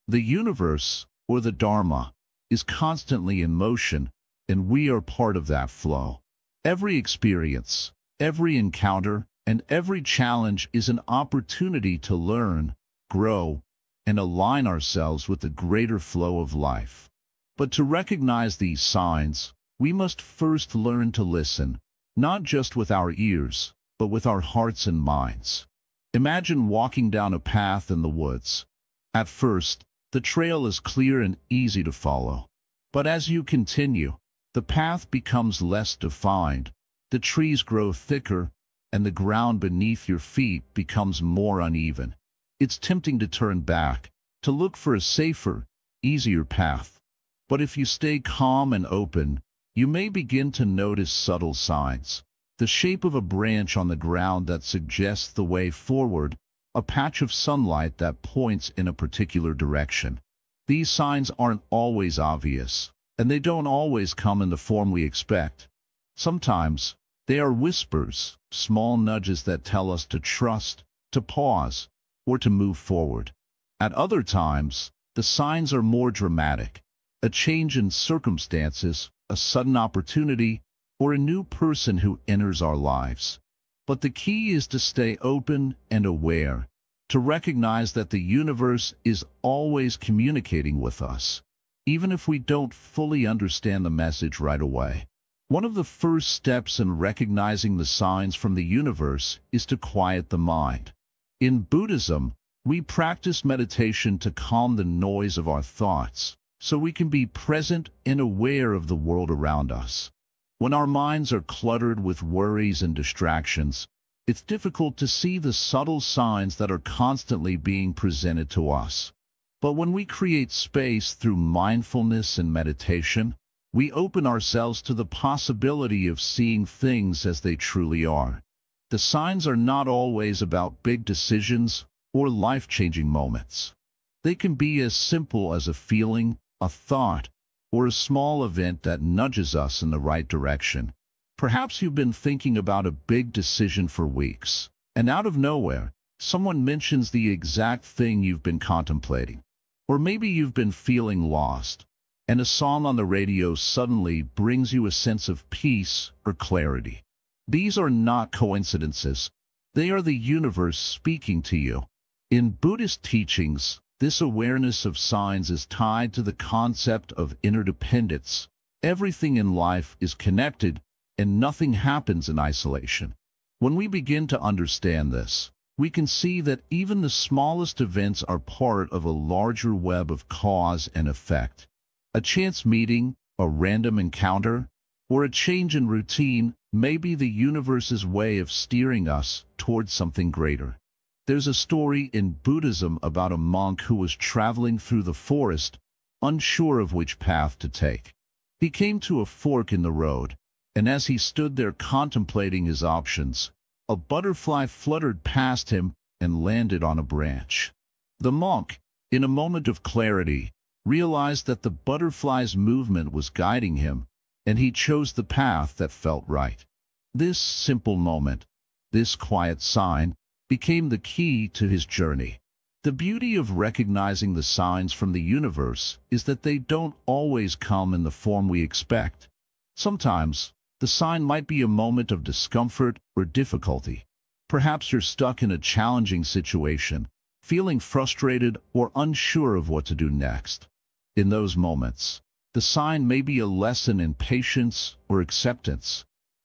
The universe, or the Dharma, is constantly in motion, and we are part of that flow. Every experience, every encounter, and every challenge is an opportunity to learn, grow, and align ourselves with the greater flow of life. But to recognize these signs, we must first learn to listen, not just with our ears, but with our hearts and minds. Imagine walking down a path in the woods. At first, the trail is clear and easy to follow. But as you continue, The path becomes less defined, the trees grow thicker, and the ground beneath your feet becomes more uneven. It's tempting to turn back, to look for a safer, easier path. But if you stay calm and open, you may begin to notice subtle signs. The shape of a branch on the ground that suggests the way forward, a patch of sunlight that points in a particular direction. These signs aren't always obvious, and they don't always come in the form we expect. Sometimes, they are whispers, small nudges that tell us to trust, to pause, or to move forward. At other times, the signs are more dramatic. A change in circumstances, a sudden opportunity, or a new person who enters our lives. But the key is to stay open and aware, to recognize that the universe is always communicating with us, even if we don't fully understand the message right away. One of the first steps in recognizing the signs from the universe is to quiet the mind. In Buddhism, we practice meditation to calm the noise of our thoughts, so we can be present and aware of the world around us. When our minds are cluttered with worries and distractions, it's difficult to see the subtle signs that are constantly being presented to us. But when we create space through mindfulness and meditation, we open ourselves to the possibility of seeing things as they truly are. The signs are not always about big decisions or life-changing moments. They can be as simple as a feeling, a thought, or a small event that nudges us in the right direction. Perhaps you've been thinking about a big decision for weeks, and out of nowhere, someone mentions the exact thing you've been contemplating. Or maybe you've been feeling lost, and a song on the radio suddenly brings you a sense of peace or clarity. These are not coincidences. They are the universe speaking to you. In Buddhist teachings, this awareness of signs is tied to the concept of interdependence. Everything in life is connected, and nothing happens in isolation. When we begin to understand this, we can see that even the smallest events are part of a larger web of cause and effect. A chance meeting, a random encounter, or a change in routine may be the universe's way of steering us towards something greater. There's a story in Buddhism about a monk who was traveling through the forest, unsure of which path to take. He came to a fork in the road, and as he stood there contemplating his options, a butterfly fluttered past him and landed on a branch. The monk, in a moment of clarity, realized that the butterfly's movement was guiding him, and he chose the path that felt right. This simple moment, this quiet sign, became the key to his journey. The beauty of recognizing the signs from the universe is that they don't always come in the form we expect. Sometimes, the sign might be a moment of discomfort or difficulty. Perhaps you're stuck in a challenging situation, feeling frustrated or unsure of what to do next. In those moments, the sign may be a lesson in patience or acceptance.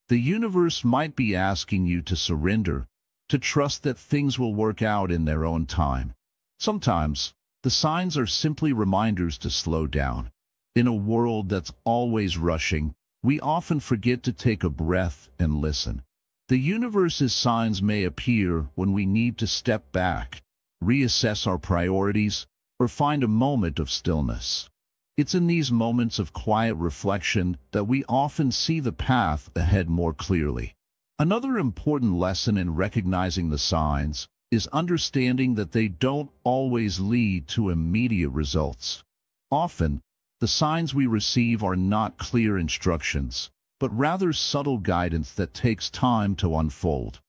The universe might be asking you to surrender, to trust that things will work out in their own time. Sometimes, the signs are simply reminders to slow down. In a world that's always rushing, we often forget to take a breath and listen. The universe's signs may appear when we need to step back, reassess our priorities, or find a moment of stillness. It's in these moments of quiet reflection that we often see the path ahead more clearly. Another important lesson in recognizing the signs is understanding that they don't always lead to immediate results. Often, the signs we receive are not clear instructions, but rather subtle guidance that takes time to unfold.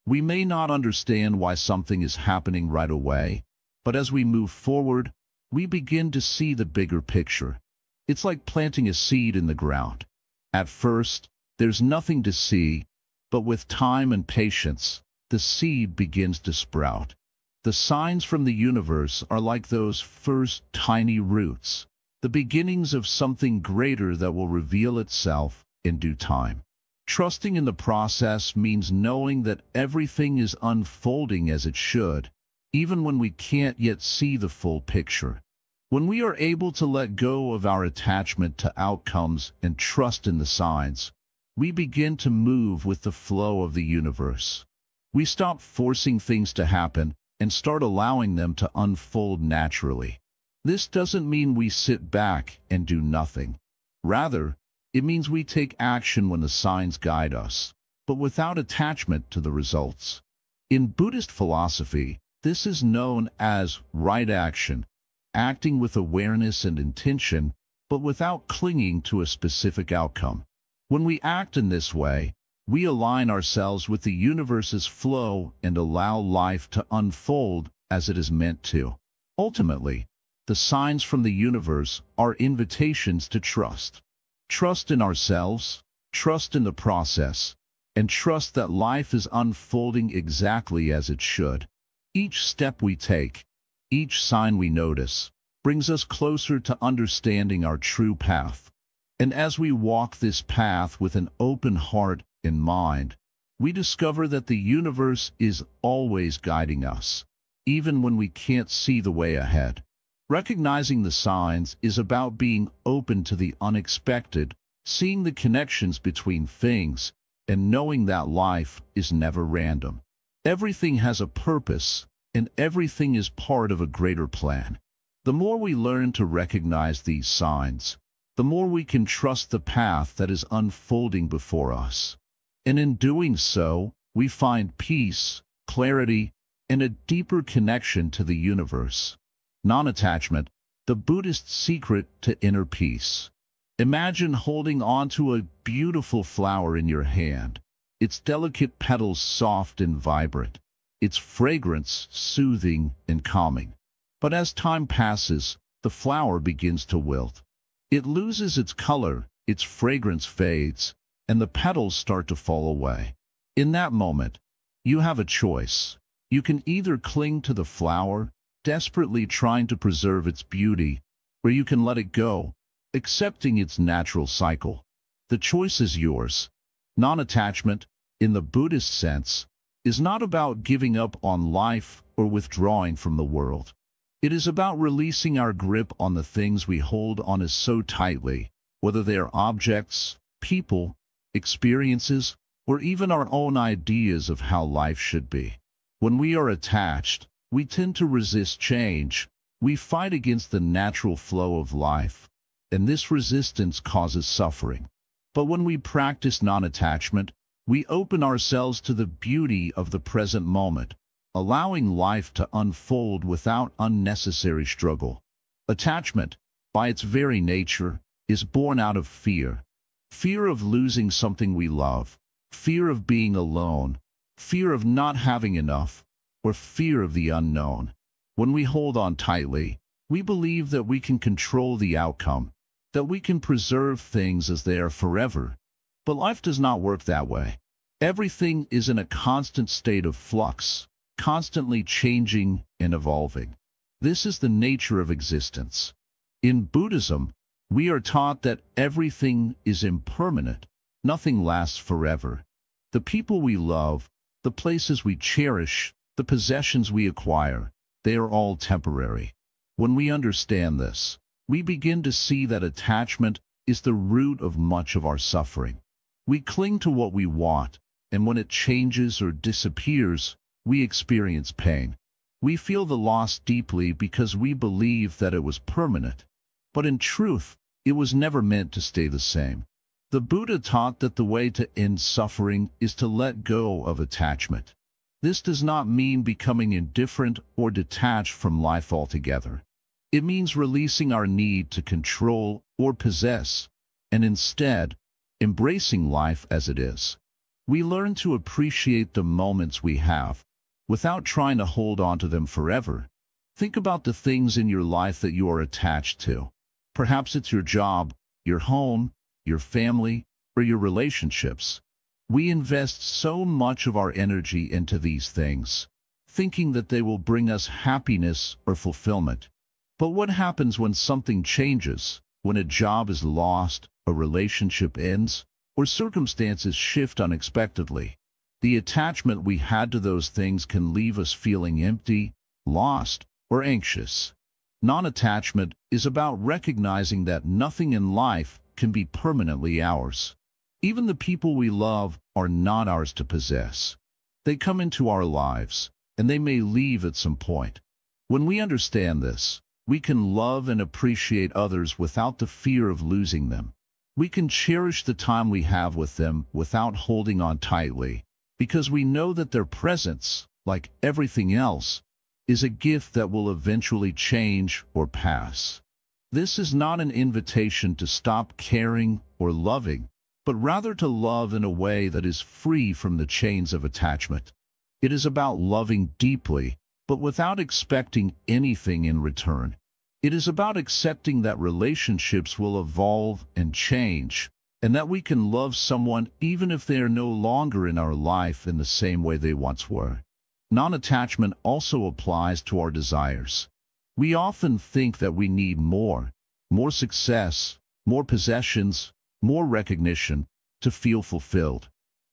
We may not understand why something is happening right away, but as we move forward, we begin to see the bigger picture. It's like planting a seed in the ground. At first, there's nothing to see, but with time and patience, the seed begins to sprout. The signs from the universe are like those first tiny roots, the beginnings of something greater that will reveal itself in due time. Trusting in the process means knowing that everything is unfolding as it should, even when we can't yet see the full picture. When we are able to let go of our attachment to outcomes and trust in the signs, we begin to move with the flow of the universe. We stop forcing things to happen and start allowing them to unfold naturally. This doesn't mean we sit back and do nothing. Rather, it means we take action when the signs guide us, but without attachment to the results. In Buddhist philosophy, this is known as right action, acting with awareness and intention, but without clinging to a specific outcome. When we act in this way, we align ourselves with the universe's flow and allow life to unfold as it is meant to. Ultimately, the signs from the universe are invitations to trust. Trust in ourselves, trust in the process, and trust that life is unfolding exactly as it should. Each step we take, each sign we notice, brings us closer to understanding our true path. And as we walk this path with an open heart and mind, we discover that the universe is always guiding us, even when we can't see the way ahead. Recognizing the signs is about being open to the unexpected, seeing the connections between things, and knowing that life is never random. Everything has a purpose, and everything is part of a greater plan. The more we learn to recognize these signs, the more we can trust the path that is unfolding before us. And in doing so, we find peace, clarity, and a deeper connection to the universe. Non-attachment, the Buddhist secret to inner peace. Imagine holding onto a beautiful flower in your hand, its delicate petals soft and vibrant, its fragrance soothing and calming. But as time passes, the flower begins to wilt. It loses its color, its fragrance fades, and the petals start to fall away. In that moment, you have a choice. You can either cling to the flower, desperately trying to preserve its beauty, or you can let it go, accepting its natural cycle. The choice is yours. Non-attachment, in the Buddhist sense, is not about giving up on life or withdrawing from the world. It is about releasing our grip on the things we hold on so tightly, whether they are objects, people, experiences, or even our own ideas of how life should be. When we are attached, we tend to resist change. We fight against the natural flow of life, and this resistance causes suffering. But when we practice non-attachment, we open ourselves to the beauty of the present moment, allowing life to unfold without unnecessary struggle. Attachment, by its very nature, is born out of fear. Fear of losing something we love, fear of being alone, fear of not having enough, or fear of the unknown. When we hold on tightly, we believe that we can control the outcome, that we can preserve things as they are forever. But life does not work that way. Everything is in a constant state of flux, constantly changing and evolving. This is the nature of existence. In Buddhism, we are taught that everything is impermanent, nothing lasts forever. The people we love, the places we cherish, the possessions we acquire, they are all temporary. When we understand this, we begin to see that attachment is the root of much of our suffering. We cling to what we want, and when it changes or disappears, we experience pain. We feel the loss deeply because we believe that it was permanent. But in truth, it was never meant to stay the same. The Buddha taught that the way to end suffering is to let go of attachment. This does not mean becoming indifferent or detached from life altogether. It means releasing our need to control or possess, and instead, embracing life as it is. We learn to appreciate the moments we have, without trying to hold on to them forever. Think about the things in your life that you are attached to. Perhaps it's your job, your home, your family, or your relationships. We invest so much of our energy into these things, thinking that they will bring us happiness or fulfillment. But what happens when something changes, when a job is lost, a relationship ends, or circumstances shift unexpectedly? The attachment we had to those things can leave us feeling empty, lost, or anxious. Non-attachment is about recognizing that nothing in life can be permanently ours. Even the people we love are not ours to possess. They come into our lives, and they may leave at some point. When we understand this, we can love and appreciate others without the fear of losing them. We can cherish the time we have with them without holding on tightly, because we know that their presence, like everything else, is a gift that will eventually change or pass. This is not an invitation to stop caring or loving, but rather to love in a way that is free from the chains of attachment. It is about loving deeply, but without expecting anything in return. It is about accepting that relationships will evolve and change, and that we can love someone even if they are no longer in our life in the same way they once were. Non-attachment also applies to our desires. We often think that we need more success, more possessions, more recognition to feel fulfilled.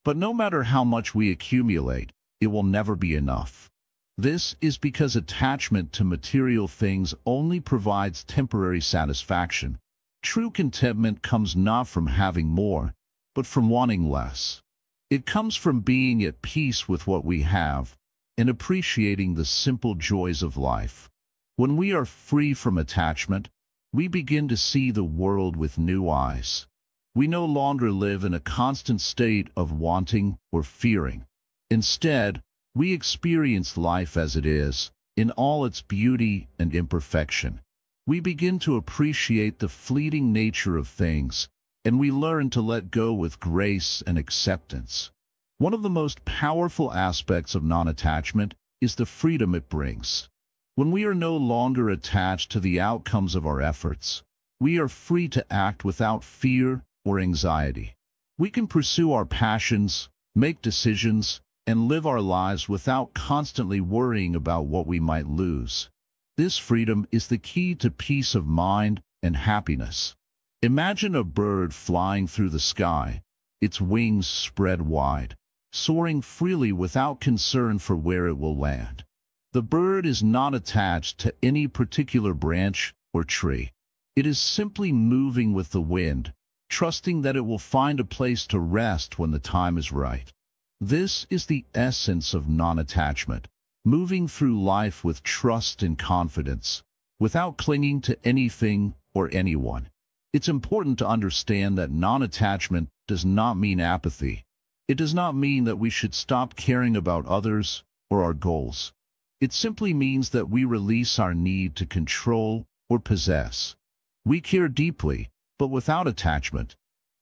But no matter how much we accumulate, it will never be enough. This is because attachment to material things only provides temporary satisfaction. True contentment comes not from having more, but from wanting less. It comes from being at peace with what we have and appreciating the simple joys of life. When we are free from attachment, we begin to see the world with new eyes. We no longer live in a constant state of wanting or fearing. Instead, we experience life as it is, in all its beauty and imperfection. We begin to appreciate the fleeting nature of things, and we learn to let go with grace and acceptance. One of the most powerful aspects of non-attachment is the freedom it brings. When we are no longer attached to the outcomes of our efforts, we are free to act without fear or anxiety. We can pursue our passions, make decisions, and live our lives without constantly worrying about what we might lose. This freedom is the key to peace of mind and happiness. Imagine a bird flying through the sky, its wings spread wide, soaring freely without concern for where it will land. The bird is not attached to any particular branch or tree. It is simply moving with the wind, trusting that it will find a place to rest when the time is right. This is the essence of non-attachment, moving through life with trust and confidence, without clinging to anything or anyone. It's important to understand that non-attachment does not mean apathy. It does not mean that we should stop caring about others or our goals. It simply means that we release our need to control or possess. We care deeply, but without attachment.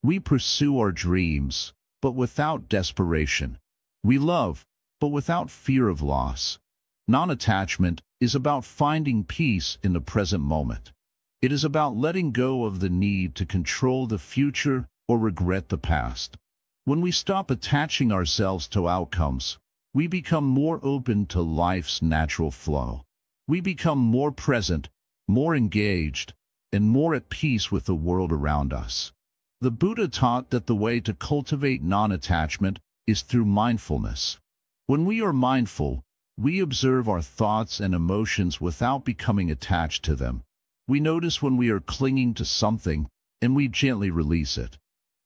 We pursue our dreams, but without desperation. We love, but without fear of loss. Non-attachment is about finding peace in the present moment. It is about letting go of the need to control the future or regret the past. When we stop attaching ourselves to outcomes, we become more open to life's natural flow. We become more present, more engaged, and more at peace with the world around us. The Buddha taught that the way to cultivate non-attachment is through mindfulness. When we are mindful, we observe our thoughts and emotions without becoming attached to them. We notice when we are clinging to something, and we gently release it.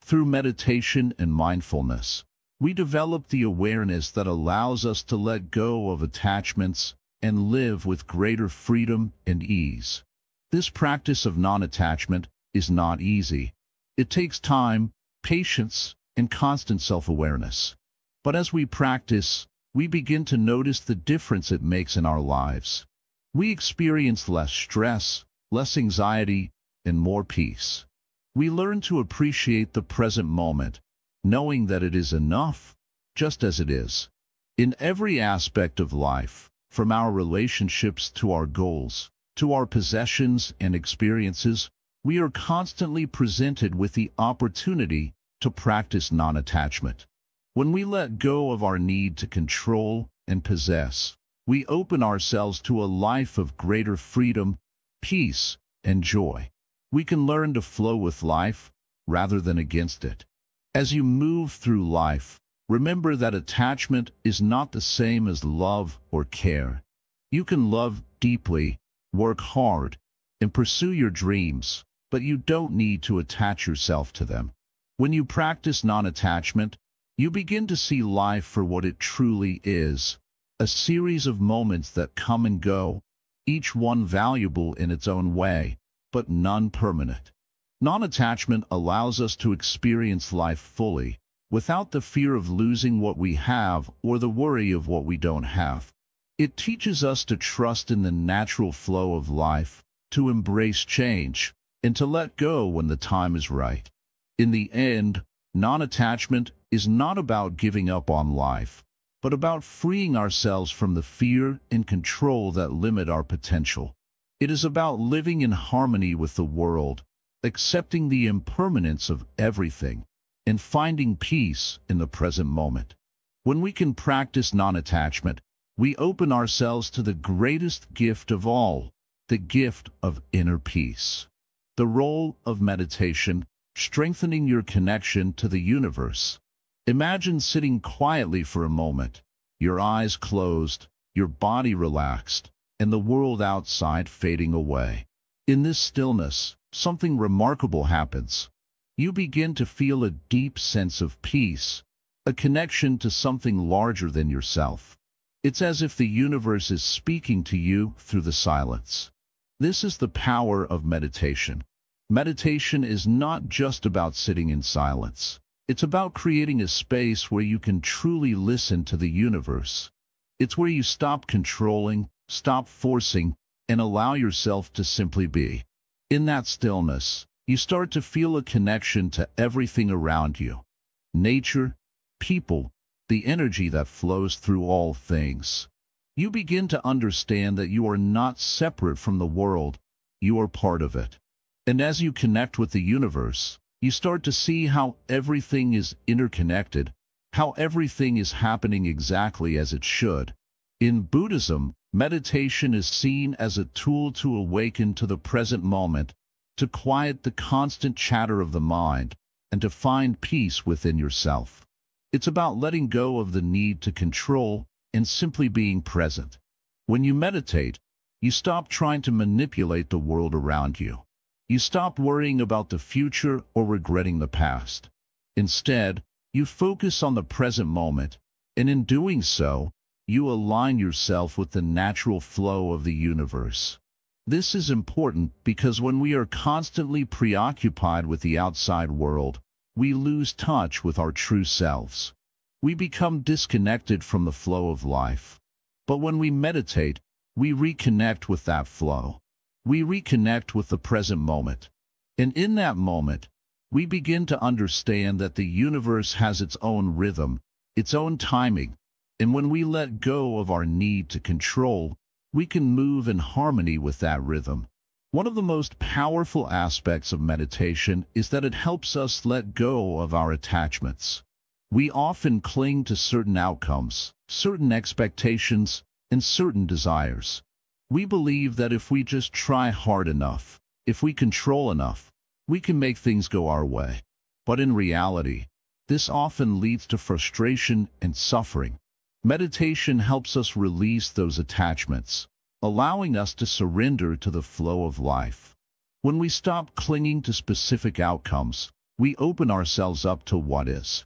Through meditation and mindfulness, we develop the awareness that allows us to let go of attachments and live with greater freedom and ease. This practice of non-attachment is not easy. It takes time, patience, and constant self-awareness. But as we practice, we begin to notice the difference it makes in our lives. We experience less stress, less anxiety, and more peace. We learn to appreciate the present moment, knowing that it is enough, just as it is. In every aspect of life, from our relationships to our goals, to our possessions and experiences, we are constantly presented with the opportunity to practice non-attachment. When we let go of our need to control and possess, we open ourselves to a life of greater freedom, peace, and joy. We can learn to flow with life rather than against it. As you move through life, remember that attachment is not the same as love or care. You can love deeply work hard, and pursue your dreams, but you don't need to attach yourself to them. When you practice non-attachment, you begin to see life for what it truly is, a series of moments that come and go, each one valuable in its own way, but none permanent. Non-attachment allows us to experience life fully, without the fear of losing what we have or the worry of what we don't have. It teaches us to trust in the natural flow of life, to embrace change, and to let go when the time is right. In the end, non-attachment is not about giving up on life, but about freeing ourselves from the fear and control that limit our potential. It is about living in harmony with the world, accepting the impermanence of everything, and finding peace in the present moment. When we can practice non-attachment, we open ourselves to the greatest gift of all, the gift of inner peace. The role of meditation, strengthening your connection to the universe. Imagine sitting quietly for a moment, your eyes closed, your body relaxed, and the world outside fading away. In this stillness, something remarkable happens. You begin to feel a deep sense of peace, a connection to something larger than yourself. It's as if the universe is speaking to you through the silence. This is the power of meditation. Meditation is not just about sitting in silence. It's about creating a space where you can truly listen to the universe. It's where you stop controlling, stop forcing, and allow yourself to simply be. In that stillness, you start to feel a connection to everything around you. Nature, people, the energy that flows through all things. You begin to understand that you are not separate from the world, you are part of it. And as you connect with the universe, you start to see how everything is interconnected, how everything is happening exactly as it should. In Buddhism, meditation is seen as a tool to awaken to the present moment, to quiet the constant chatter of the mind, and to find peace within yourself. It's about letting go of the need to control and simply being present. When you meditate, you stop trying to manipulate the world around you. You stop worrying about the future or regretting the past. Instead, you focus on the present moment, and in doing so, you align yourself with the natural flow of the universe. This is important because when we are constantly preoccupied with the outside world, we lose touch with our true selves. We become disconnected from the flow of life. But when we meditate, we reconnect with that flow. We reconnect with the present moment. And in that moment, we begin to understand that the universe has its own rhythm, its own timing. And when we let go of our need to control, we can move in harmony with that rhythm. One of the most powerful aspects of meditation is that it helps us let go of our attachments. We often cling to certain outcomes, certain expectations, and certain desires. We believe that if we just try hard enough, if we control enough, we can make things go our way. But in reality, this often leads to frustration and suffering. Meditation helps us release those attachments, allowing us to surrender to the flow of life. When we stop clinging to specific outcomes, we open ourselves up to what is.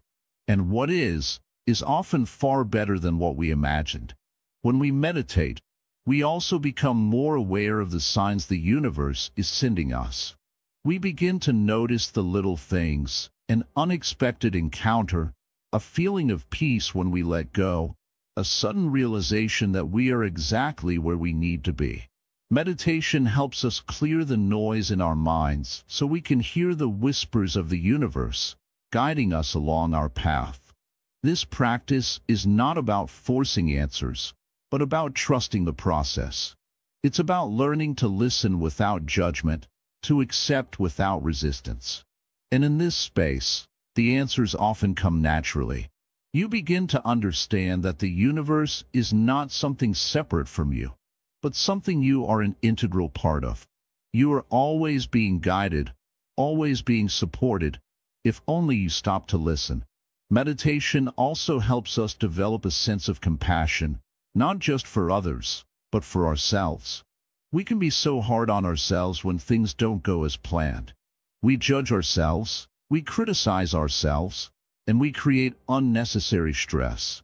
And what is often far better than what we imagined. When we meditate, we also become more aware of the signs the universe is sending us. We begin to notice the little things, an unexpected encounter, a feeling of peace when we let go, a sudden realization that we are exactly where we need to be. Meditation helps us clear the noise in our minds so we can hear the whispers of the universe, guiding us along our path. This practice is not about forcing answers, but about trusting the process. It's about learning to listen without judgment, to accept without resistance. And in this space, the answers often come naturally. You begin to understand that the universe is not something separate from you, but something you are an integral part of. You are always being guided, always being supported, if only you stop to listen. Meditation also helps us develop a sense of compassion, not just for others, but for ourselves. We can be so hard on ourselves when things don't go as planned. We judge ourselves, we criticize ourselves, and we create unnecessary stress.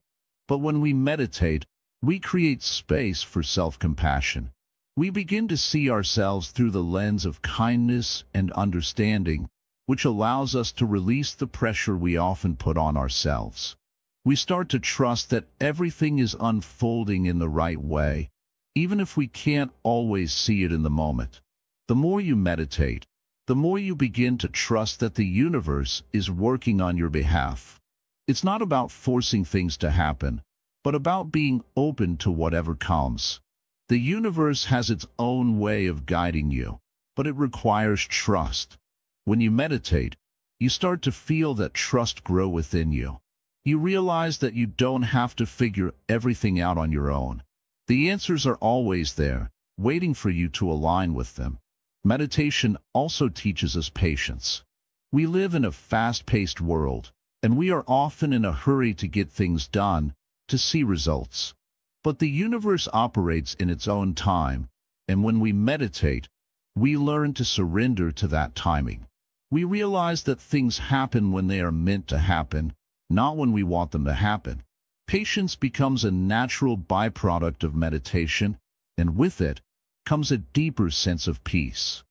But when we meditate, we create space for self-compassion. We begin to see ourselves through the lens of kindness and understanding, which allows us to release the pressure we often put on ourselves. We start to trust that everything is unfolding in the right way, even if we can't always see it in the moment. The more you meditate, the more you begin to trust that the universe is working on your behalf. It's not about forcing things to happen, but about being open to whatever comes. The universe has its own way of guiding you, but it requires trust. When you meditate, you start to feel that trust grow within you. You realize that you don't have to figure everything out on your own. The answers are always there, waiting for you to align with them. Meditation also teaches us patience. We live in a fast-paced world, and we are often in a hurry to get things done, to see results. But the universe operates in its own time, and when we meditate, we learn to surrender to that timing. We realize that things happen when they are meant to happen, not when we want them to happen. Patience becomes a natural byproduct of meditation, and with it comes a deeper sense of peace.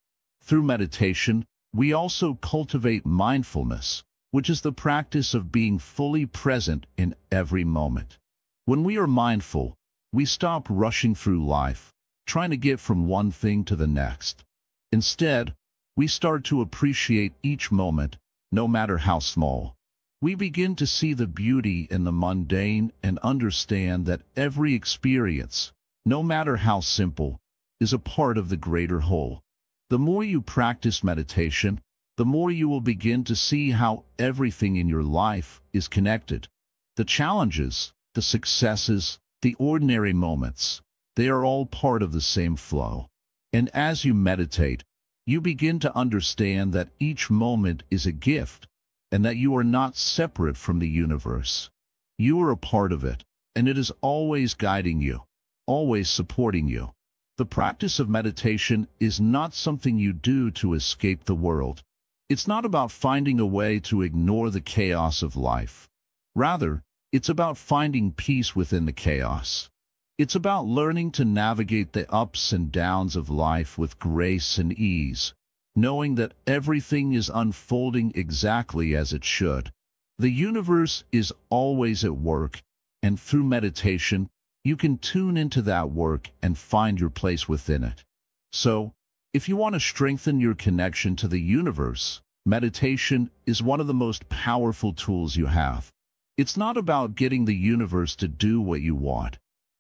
Through meditation, we also cultivate mindfulness, which is the practice of being fully present in every moment. When we are mindful, we stop rushing through life, trying to get from one thing to the next. Instead, we start to appreciate each moment, no matter how small. We begin to see the beauty in the mundane and understand that every experience, no matter how simple, is a part of the greater whole. The more you practice meditation, the more you will begin to see how everything in your life is connected. The challenges, the successes, the ordinary moments, they are all part of the same flow. And as you meditate, you begin to understand that each moment is a gift, and that you are not separate from the universe. You are a part of it, and it is always guiding you, always supporting you. The practice of meditation is not something you do to escape the world. It's not about finding a way to ignore the chaos of life. Rather, it's about finding peace within the chaos. It's about learning to navigate the ups and downs of life with grace and ease, knowing that everything is unfolding exactly as it should. The universe is always at work, and through meditation, you can tune into that work and find your place within it. So, if you want to strengthen your connection to the universe, meditation is one of the most powerful tools you have. It's not about getting the universe to do what you want.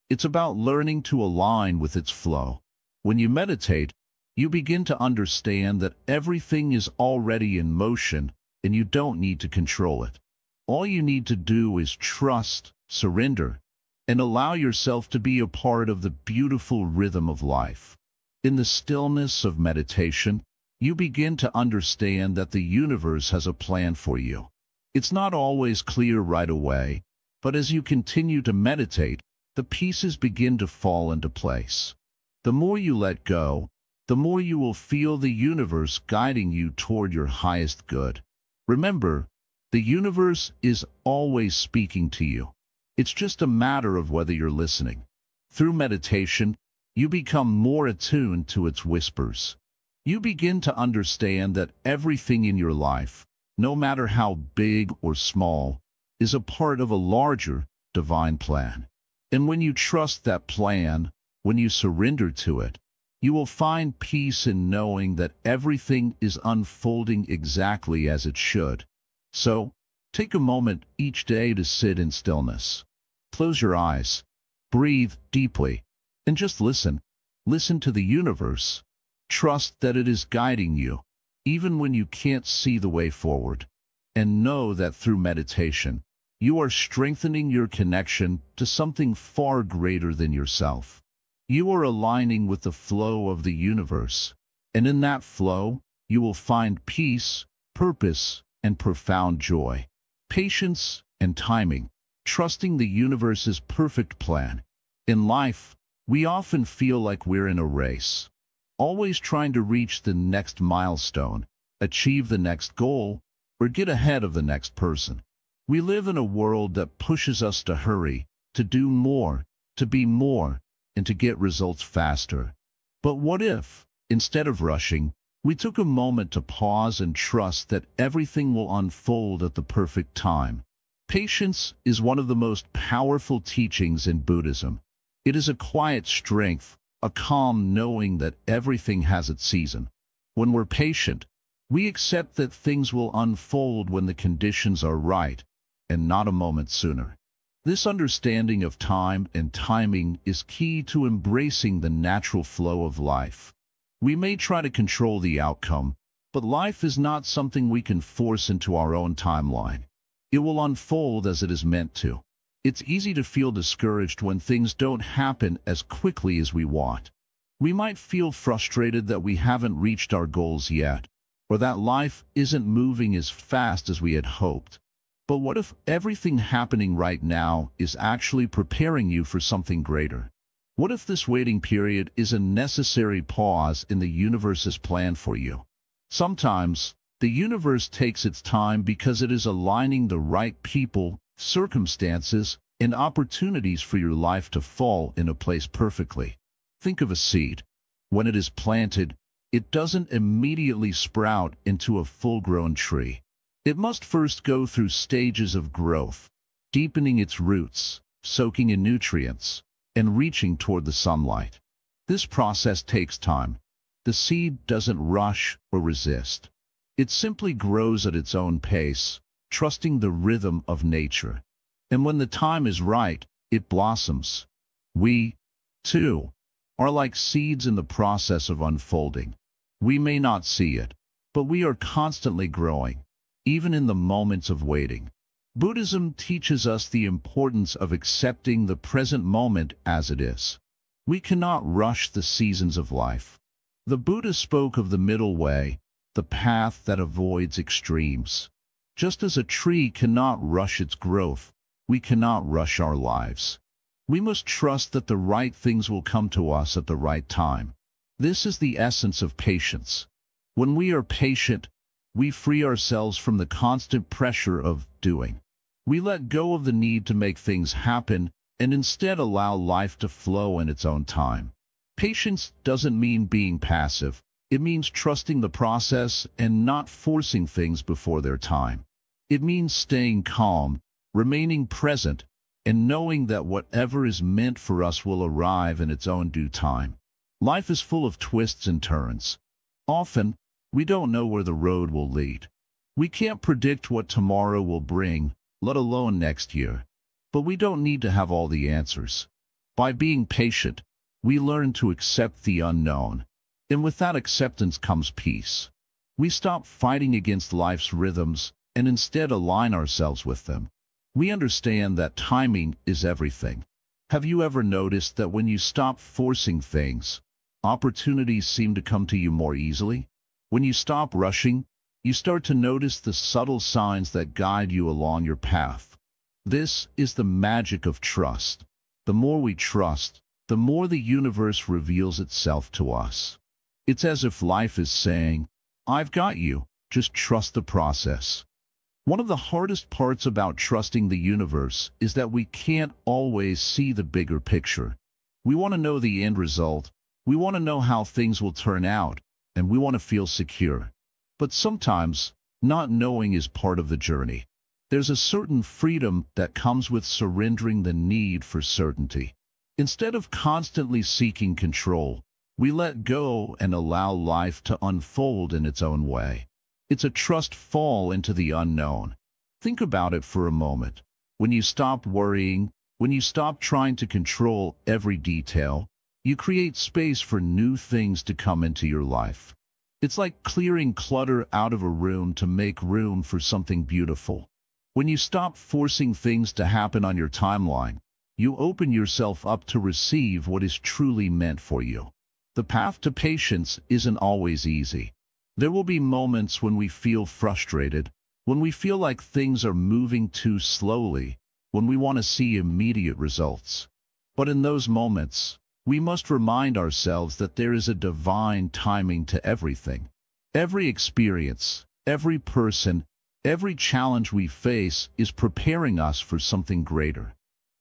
It's about learning to align with its flow. When you meditate, you begin to understand that everything is already in motion and you don't need to control it. All you need to do is trust, surrender, and allow yourself to be a part of the beautiful rhythm of life. In the stillness of meditation, you begin to understand that the universe has a plan for you. It's not always clear right away, but as you continue to meditate, the pieces begin to fall into place. The more you let go, the more you will feel the universe guiding you toward your highest good. Remember, the universe is always speaking to you. It's just a matter of whether you're listening. Through meditation, you become more attuned to its whispers. You begin to understand that everything in your life, no matter how big or small, is a part of a larger, divine plan. And when you trust that plan, when you surrender to it, you will find peace in knowing that everything is unfolding exactly as it should. So, take a moment each day to sit in stillness. Close your eyes, breathe deeply, and just listen. Listen to the universe. Trust that it is guiding you, even when you can't see the way forward. And know that through meditation, you are strengthening your connection to something far greater than yourself. You are aligning with the flow of the universe, and in that flow, you will find peace, purpose, and profound joy. Patience and timing, trusting the universe's perfect plan. In life, We often feel like we're in a race, always trying to reach the next milestone, achieve the next goal, or get ahead of the next person. We live in a world that pushes us to hurry, to do more, to be more, and to get results faster. But what if, instead of rushing, we took a moment to pause and trust that everything will unfold at the perfect time? Patience is one of the most powerful teachings in Buddhism. It is a quiet strength, a calm knowing that everything has its season. When we're patient, we accept that things will unfold when the conditions are right, and not a moment sooner. This understanding of time and timing is key to embracing the natural flow of life. We may try to control the outcome, but life is not something we can force into our own timeline. It will unfold as it is meant to. It's easy to feel discouraged when things don't happen as quickly as we want. We might feel frustrated that we haven't reached our goals yet, or that life isn't moving as fast as we had hoped. But what if everything happening right now is actually preparing you for something greater? What if this waiting period is a necessary pause in the universe's plan for you? Sometimes, the universe takes its time because it is aligning the right people, circumstances, and opportunities for your life to fall into place perfectly. Think of a seed. When it is planted, it doesn't immediately sprout into a full-grown tree. It must first go through stages of growth, deepening its roots, soaking in nutrients, and reaching toward the sunlight. This process takes time. The seed doesn't rush or resist. It simply grows at its own pace, trusting the rhythm of nature. And when the time is right, it blossoms. We, too, are like seeds in the process of unfolding. We may not see it, but we are constantly growing, even in the moments of waiting. Buddhism teaches us the importance of accepting the present moment as it is. We cannot rush the seasons of life. The Buddha spoke of the middle way, the path that avoids extremes. Just as a tree cannot rush its growth, we cannot rush our lives. We must trust that the right things will come to us at the right time. This is the essence of patience. When we are patient, we free ourselves from the constant pressure of doing. We let go of the need to make things happen and instead allow life to flow in its own time. Patience doesn't mean being passive. It means trusting the process and not forcing things before their time. It means staying calm, remaining present, and knowing that whatever is meant for us will arrive in its own due time. Life is full of twists and turns. Often, we don't know where the road will lead. We can't predict what tomorrow will bring, let alone next year. But we don't need to have all the answers. By being patient, we learn to accept the unknown. And with that acceptance comes peace. We stop fighting against life's rhythms and instead align ourselves with them. We understand that timing is everything. Have you ever noticed that when you stop forcing things, opportunities seem to come to you more easily? When you stop rushing, you start to notice the subtle signs that guide you along your path. This is the magic of trust. The more we trust, the more the universe reveals itself to us. It's as if life is saying, "I've got you, just trust the process." One of the hardest parts about trusting the universe is that we can't always see the bigger picture. We want to know the end result, we want to know how things will turn out, and we want to feel secure. But sometimes, not knowing is part of the journey. There's a certain freedom that comes with surrendering the need for certainty. Instead of constantly seeking control, we let go and allow life to unfold in its own way. It's a trust fall into the unknown. Think about it for a moment. When you stop worrying, when you stop trying to control every detail, you create space for new things to come into your life. It's like clearing clutter out of a room to make room for something beautiful. When you stop forcing things to happen on your timeline, you open yourself up to receive what is truly meant for you. The path to patience isn't always easy. There will be moments when we feel frustrated, when we feel like things are moving too slowly, when we want to see immediate results. But in those moments, we must remind ourselves that there is a divine timing to everything. Every experience, every person, every challenge we face is preparing us for something greater.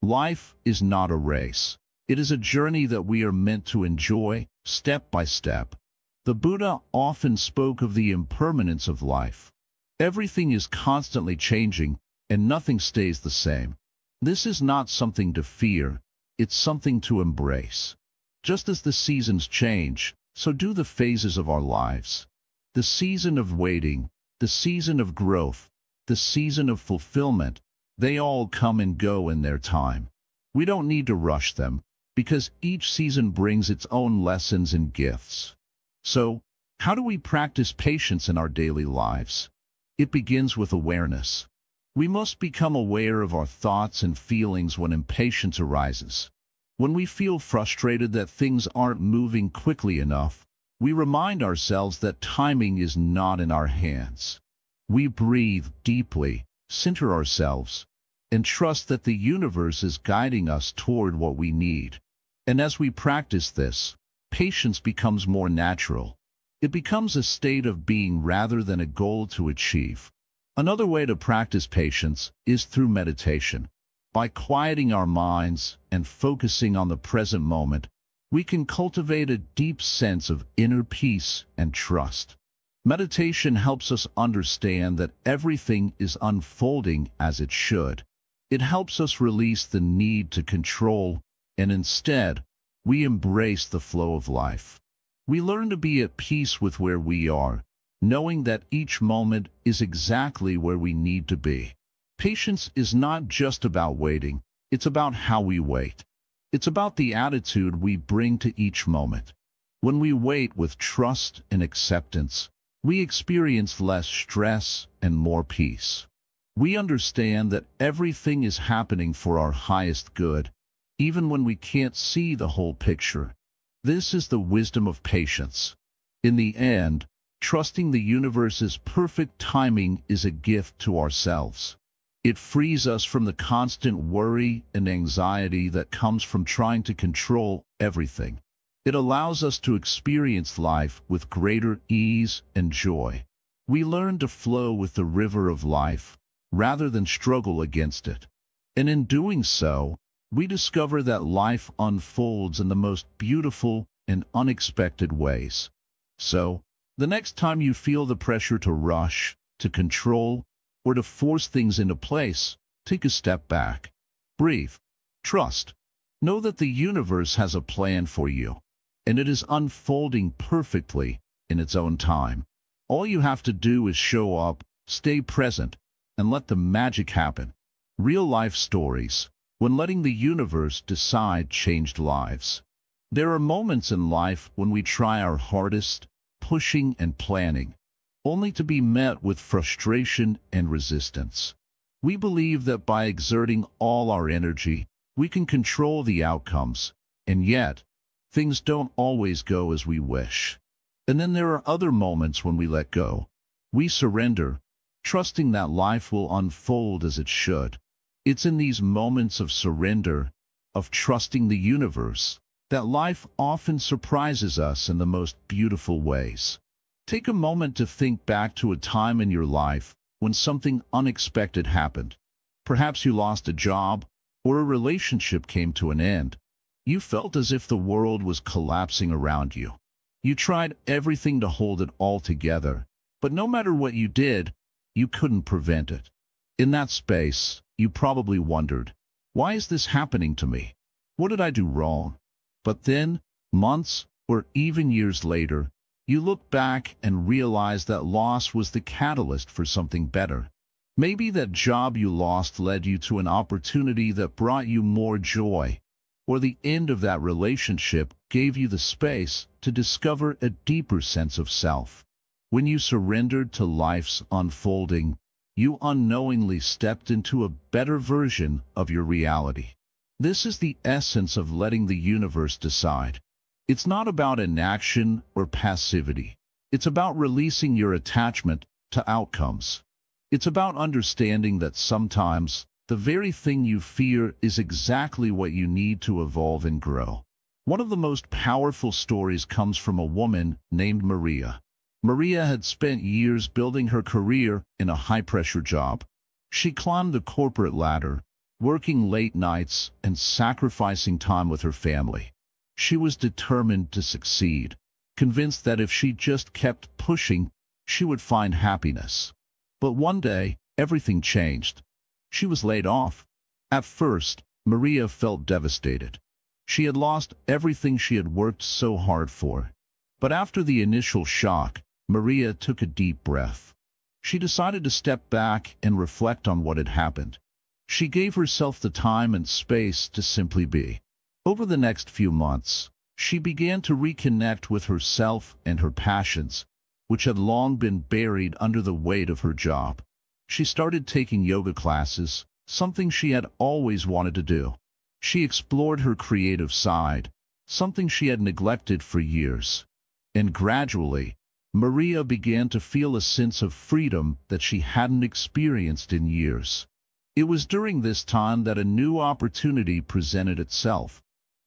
Life is not a race. It is a journey that we are meant to enjoy, step by step. The Buddha often spoke of the impermanence of life. Everything is constantly changing, and nothing stays the same. This is not something to fear, it's something to embrace. Just as the seasons change, so do the phases of our lives. The season of waiting, the season of growth, the season of fulfillment, they all come and go in their time. We don't need to rush them, because each season brings its own lessons and gifts. So, how do we practice patience in our daily lives? It begins with awareness. We must become aware of our thoughts and feelings when impatience arises. When we feel frustrated that things aren't moving quickly enough, we remind ourselves that timing is not in our hands. We breathe deeply, center ourselves, and trust that the universe is guiding us toward what we need. And as we practice this, patience becomes more natural. It becomes a state of being rather than a goal to achieve. Another way to practice patience is through meditation. By quieting our minds and focusing on the present moment, we can cultivate a deep sense of inner peace and trust. Meditation helps us understand that everything is unfolding as it should. It helps us release the need to control, and instead, we embrace the flow of life. We learn to be at peace with where we are, knowing that each moment is exactly where we need to be. Patience is not just about waiting, it's about how we wait. It's about the attitude we bring to each moment. When we wait with trust and acceptance, we experience less stress and more peace. We understand that everything is happening for our highest good, even when we can't see the whole picture. This is the wisdom of patience. In the end, trusting the universe's perfect timing is a gift to ourselves. It frees us from the constant worry and anxiety that comes from trying to control everything. It allows us to experience life with greater ease and joy. We learn to flow with the river of life, rather than struggle against it. And in doing so, we discover that life unfolds in the most beautiful and unexpected ways. So, the next time you feel the pressure to rush, to control, or to force things into place, take a step back. Breathe. Trust. Know that the universe has a plan for you, and it is unfolding perfectly in its own time. All you have to do is show up, stay present, and let the magic happen. Real-life stories, when letting the universe decide, changed lives. There are moments in life when we try our hardest, pushing and planning, only to be met with frustration and resistance. We believe that by exerting all our energy, we can control the outcomes, and yet, things don't always go as we wish. And then there are other moments when we let go. We surrender, trusting that life will unfold as it should. It's in these moments of surrender, of trusting the universe, that life often surprises us in the most beautiful ways. Take a moment to think back to a time in your life when something unexpected happened. Perhaps you lost a job, or a relationship came to an end. You felt as if the world was collapsing around you. You tried everything to hold it all together, but no matter what you did, you couldn't prevent it. In that space, you probably wondered, why is this happening to me? What did I do wrong? But then, months or even years later, you look back and realize that loss was the catalyst for something better. Maybe that job you lost led you to an opportunity that brought you more joy, or the end of that relationship gave you the space to discover a deeper sense of self. When you surrendered to life's unfolding, you unknowingly stepped into a better version of your reality. This is the essence of letting the universe decide. It's not about inaction or passivity. It's about releasing your attachment to outcomes. It's about understanding that sometimes the very thing you fear is exactly what you need to evolve and grow. One of the most powerful stories comes from a woman named Maria. Maria had spent years building her career in a high-pressure job. She climbed the corporate ladder, working late nights and sacrificing time with her family. She was determined to succeed, convinced that if she just kept pushing, she would find happiness. But one day, everything changed. She was laid off. At first, Maria felt devastated. She had lost everything she had worked so hard for. But after the initial shock, Maria took a deep breath. She decided to step back and reflect on what had happened. She gave herself the time and space to simply be. Over the next few months, she began to reconnect with herself and her passions, which had long been buried under the weight of her job. She started taking yoga classes, something she had always wanted to do. She explored her creative side, something she had neglected for years. And gradually, Maria began to feel a sense of freedom that she hadn't experienced in years. It was during this time that a new opportunity presented itself,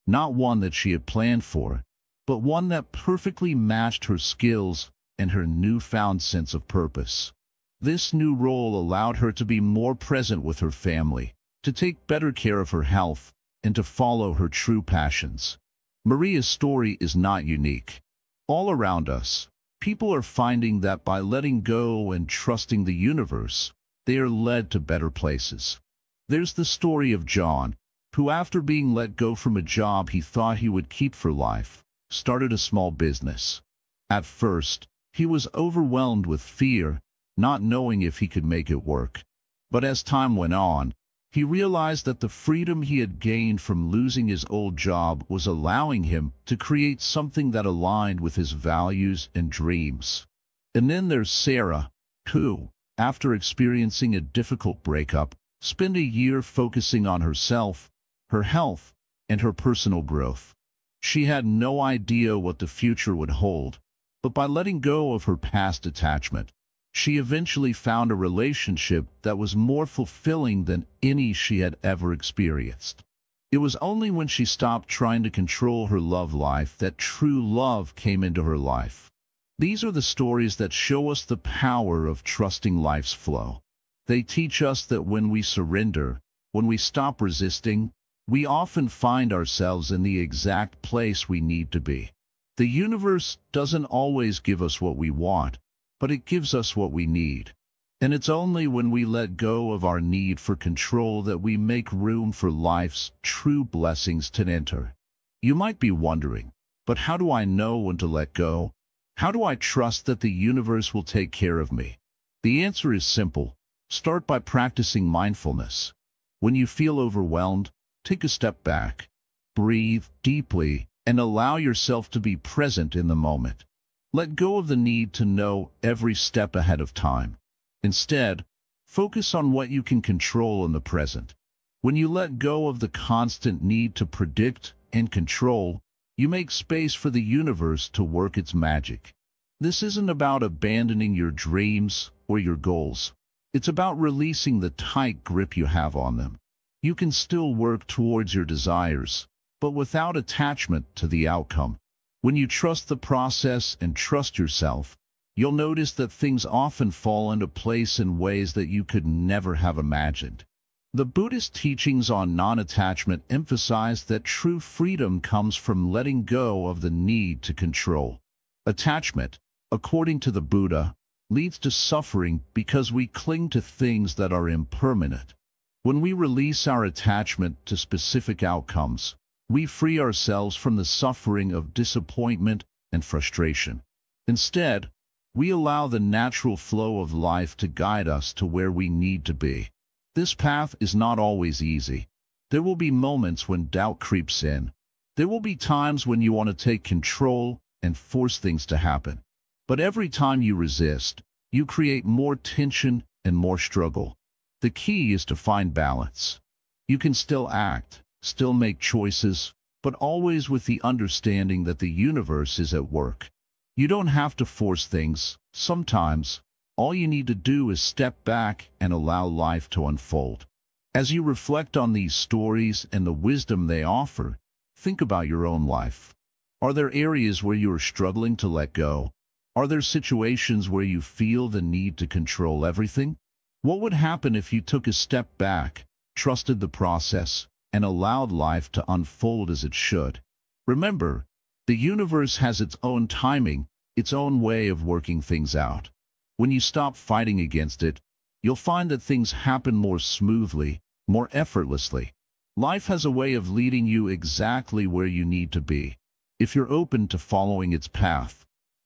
not one that she had planned for, but one that perfectly matched her skills and her newfound sense of purpose. This new role allowed her to be more present with her family, to take better care of her health, and to follow her true passions. Maria's story is not unique. All around us, people are finding that by letting go and trusting the universe, they are led to better places. There's the story of John, who after being let go from a job he thought he would keep for life, started a small business. At first, he was overwhelmed with fear, not knowing if he could make it work. But as time went on, he realized that the freedom he had gained from losing his old job was allowing him to create something that aligned with his values and dreams. And then there's Sarah, who, after experiencing a difficult breakup, spent a year focusing on herself, her health, and her personal growth. She had no idea what the future would hold, but by letting go of her past attachment, she eventually found a relationship that was more fulfilling than any she had ever experienced. It was only when she stopped trying to control her love life that true love came into her life. These are the stories that show us the power of trusting life's flow. They teach us that when we surrender, when we stop resisting, we often find ourselves in the exact place we need to be. The universe doesn't always give us what we want, but it gives us what we need. And it's only when we let go of our need for control that we make room for life's true blessings to enter. You might be wondering, but how do I know when to let go? How do I trust that the universe will take care of me? The answer is simple. Start by practicing mindfulness. When you feel overwhelmed, take a step back. Breathe deeply and allow yourself to be present in the moment. Let go of the need to know every step ahead of time. Instead, focus on what you can control in the present. When you let go of the constant need to predict and control, you make space for the universe to work its magic. This isn't about abandoning your dreams or your goals. It's about releasing the tight grip you have on them. You can still work towards your desires, but without attachment to the outcome. When you trust the process and trust yourself, you'll notice that things often fall into place in ways that you could never have imagined. The Buddhist teachings on non-attachment emphasize that true freedom comes from letting go of the need to control. Attachment, according to the Buddha, leads to suffering because we cling to things that are impermanent. When we release our attachment to specific outcomes, we free ourselves from the suffering of disappointment and frustration. Instead, we allow the natural flow of life to guide us to where we need to be. This path is not always easy. There will be moments when doubt creeps in. There will be times when you want to take control and force things to happen. But every time you resist, you create more tension and more struggle. The key is to find balance. You can still act, still make choices, but always with the understanding that the universe is at work. You don't have to force things. Sometimes, all you need to do is step back and allow life to unfold. As you reflect on these stories and the wisdom they offer, Think about your own life. Are there areas where you are struggling to let go? Are there situations where you feel the need to control everything? What would happen if you took a step back, trusted the process, and allowed life to unfold as it should? Remember, the universe has its own timing, its own way of working things out. When you stop fighting against it, you'll find that things happen more smoothly, more effortlessly. Life has a way of leading you exactly where you need to be, if you're open to following its path.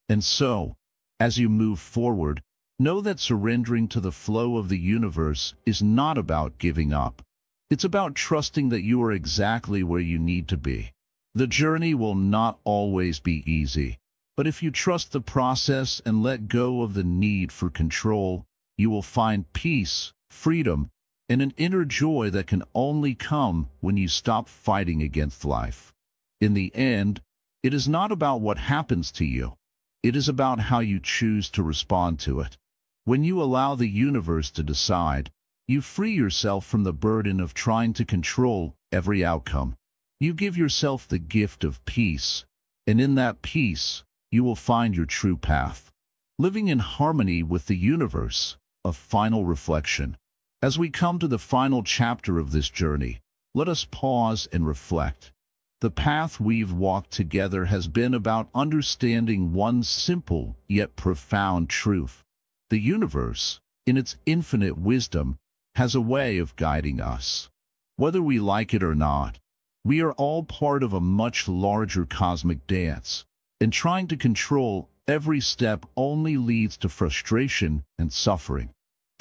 And so, as you move forward, know that surrendering to the flow of the universe is not about giving up. It's about trusting that you are exactly where you need to be. The journey will not always be easy, but if you trust the process and let go of the need for control, you will find peace, freedom, and an inner joy that can only come when you stop fighting against life. In the end, it is not about what happens to you. It is about how you choose to respond to it. When you allow the universe to decide, you free yourself from the burden of trying to control every outcome. You give yourself the gift of peace, and in that peace, you will find your true path. Living in harmony with the universe, a final reflection. As we come to the final chapter of this journey, let us pause and reflect. The path we've walked together has been about understanding one simple yet profound truth. The universe, in its infinite wisdom, has a way of guiding us. Whether we like it or not, we are all part of a much larger cosmic dance, and trying to control every step only leads to frustration and suffering.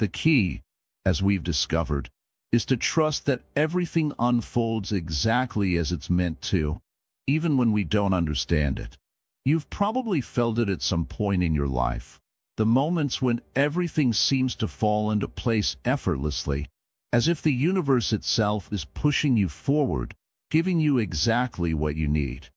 The key, as we've discovered, is to trust that everything unfolds exactly as it's meant to, even when we don't understand it. You've probably felt it at some point in your life, the moments when everything seems to fall into place effortlessly, as if the universe itself is pushing you forward, giving you exactly what you need.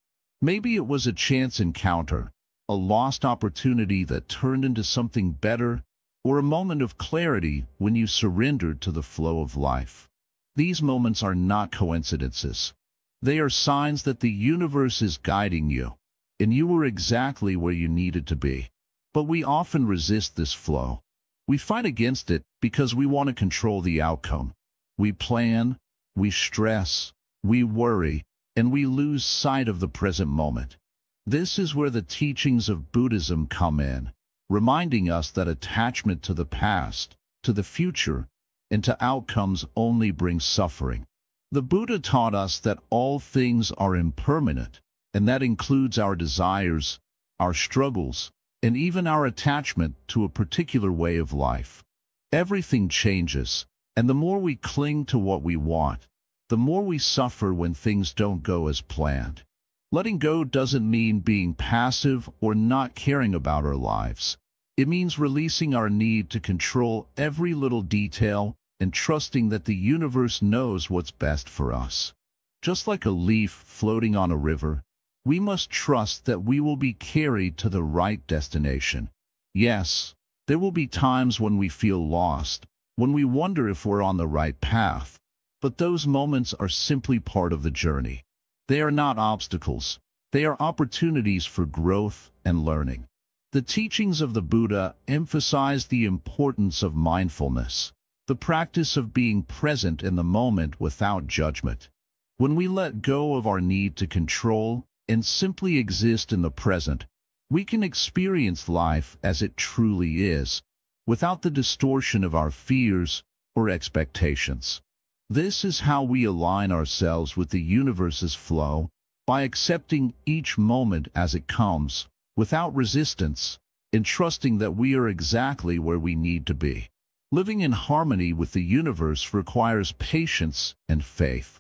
Maybe it was a chance encounter, a lost opportunity that turned into something better, or a moment of clarity when you surrendered to the flow of life. These moments are not coincidences. They are signs that the universe is guiding you, and you were exactly where you needed to be. But we often resist this flow. We fight against it because we want to control the outcome. We plan, we stress, we worry, and we lose sight of the present moment. This is where the teachings of Buddhism come in, reminding us that attachment to the past, to the future, and to outcomes only brings suffering. The Buddha taught us that all things are impermanent, and that includes our desires, our struggles, and even our attachment to a particular way of life. Everything changes, and the more we cling to what we want, the more we suffer when things don't go as planned. Letting go doesn't mean being passive or not caring about our lives. It means releasing our need to control every little detail and trusting that the universe knows what's best for us. Just like a leaf floating on a river, we must trust that we will be carried to the right destination. Yes, there will be times when we feel lost, when we wonder if we're on the right path, but those moments are simply part of the journey. They are not obstacles. They are opportunities for growth and learning. The teachings of the Buddha emphasize the importance of mindfulness, the practice of being present in the moment without judgment. When we let go of our need to control and simply exist in the present, we can experience life as it truly is, without the distortion of our fears or expectations. This is how we align ourselves with the universe's flow, by accepting each moment as it comes, without resistance, and trusting that we are exactly where we need to be. Living in harmony with the universe requires patience and faith.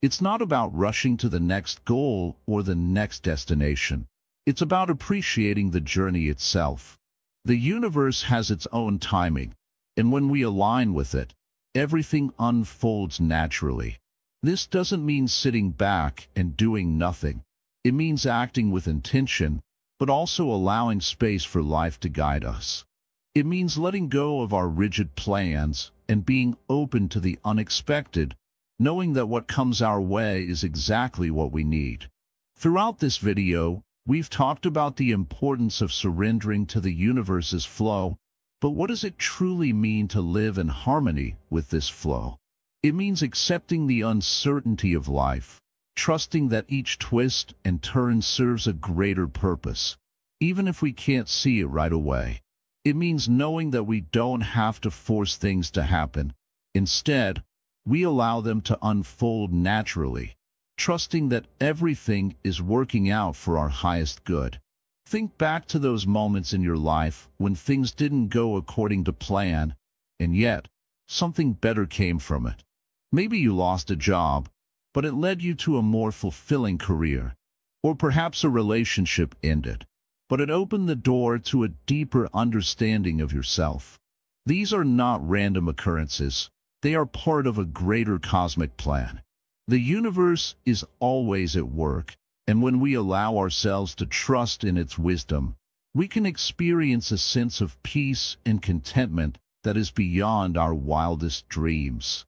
It's not about rushing to the next goal or the next destination. It's about appreciating the journey itself. The universe has its own timing, and when we align with it, everything unfolds naturally. This doesn't mean sitting back and doing nothing. It means acting with intention, but also allowing space for life to guide us. It means letting go of our rigid plans and being open to the unexpected, knowing that what comes our way is exactly what we need. Throughout this video, we've talked about the importance of surrendering to the universe's flow, but what does it truly mean to live in harmony with this flow? It means accepting the uncertainty of life, trusting that each twist and turn serves a greater purpose, even if we can't see it right away. It means knowing that we don't have to force things to happen. Instead, we allow them to unfold naturally, trusting that everything is working out for our highest good. Think back to those moments in your life when things didn't go according to plan, and yet something better came from it. Maybe you lost a job, but it led you to a more fulfilling career. Or perhaps a relationship ended, but it opened the door to a deeper understanding of yourself. These are not random occurrences. They are part of a greater cosmic plan. The universe is always at work, and when we allow ourselves to trust in its wisdom, we can experience a sense of peace and contentment that is beyond our wildest dreams.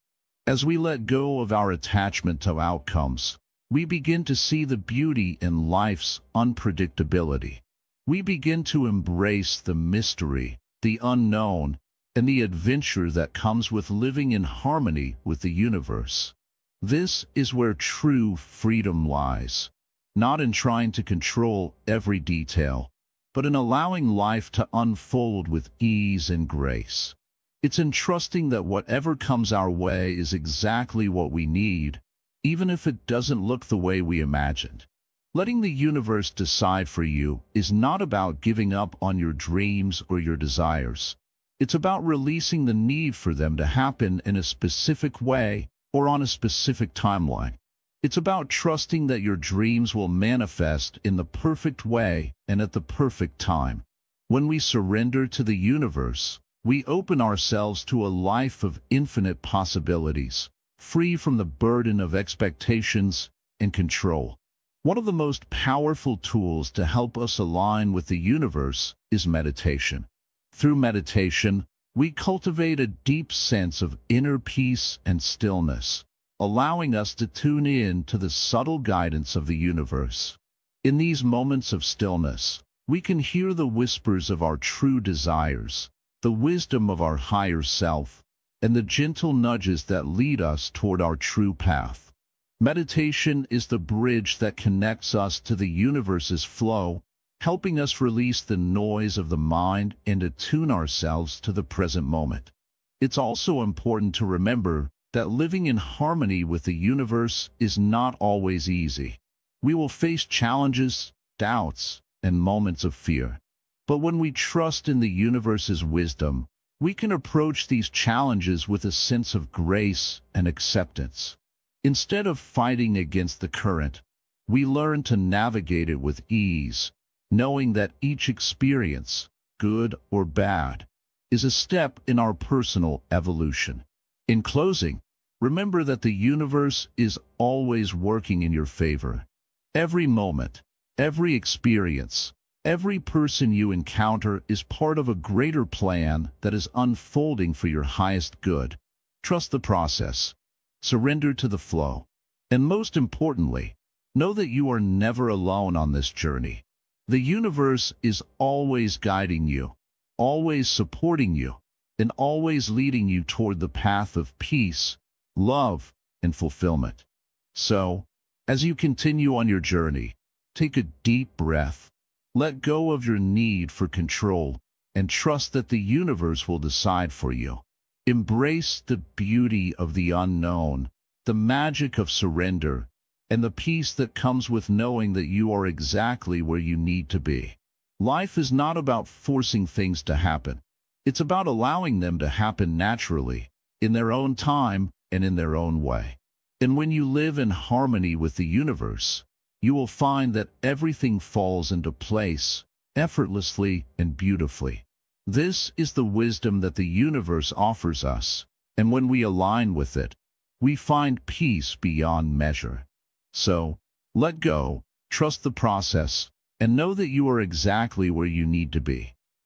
As we let go of our attachment to outcomes, we begin to see the beauty in life's unpredictability. We begin to embrace the mystery, the unknown, and the adventure that comes with living in harmony with the universe. This is where true freedom lies, not in trying to control every detail, but in allowing life to unfold with ease and grace. It's in trusting that whatever comes our way is exactly what we need, even if it doesn't look the way we imagined. Letting the universe decide for you is not about giving up on your dreams or your desires. It's about releasing the need for them to happen in a specific way or on a specific timeline. It's about trusting that your dreams will manifest in the perfect way and at the perfect time. When we surrender to the universe, we open ourselves to a life of infinite possibilities, free from the burden of expectations and control. One of the most powerful tools to help us align with the universe is meditation. Through meditation, we cultivate a deep sense of inner peace and stillness, allowing us to tune in to the subtle guidance of the universe. In these moments of stillness, we can hear the whispers of our true desires, the wisdom of our higher self, and the gentle nudges that lead us toward our true path. Meditation is the bridge that connects us to the universe's flow, helping us release the noise of the mind and attune ourselves to the present moment. It's also important to remember that living in harmony with the universe is not always easy. We will face challenges, doubts, and moments of fear. But when we trust in the universe's wisdom, we can approach these challenges with a sense of grace and acceptance. Instead of fighting against the current, we learn to navigate it with ease, knowing that each experience, good or bad, is a step in our personal evolution. In closing, remember that the universe is always working in your favor. Every moment, every experience, every person you encounter is part of a greater plan that is unfolding for your highest good. Trust the process, surrender to the flow, and most importantly, know that you are never alone on this journey. The universe is always guiding you, always supporting you, and always leading you toward the path of peace, love, and fulfillment. So, as you continue on your journey, take a deep breath. Let go of your need for control and trust that the universe will decide for you. Embrace the beauty of the unknown, the magic of surrender, and the peace that comes with knowing that you are exactly where you need to be. Life is not about forcing things to happen. It's about allowing them to happen naturally, in their own time and in their own way. And when you live in harmony with the universe, you will find that everything falls into place, effortlessly and beautifully. This is the wisdom that the universe offers us, and when we align with it, we find peace beyond measure. So, let go, trust the process, and know that you are exactly where you need to be.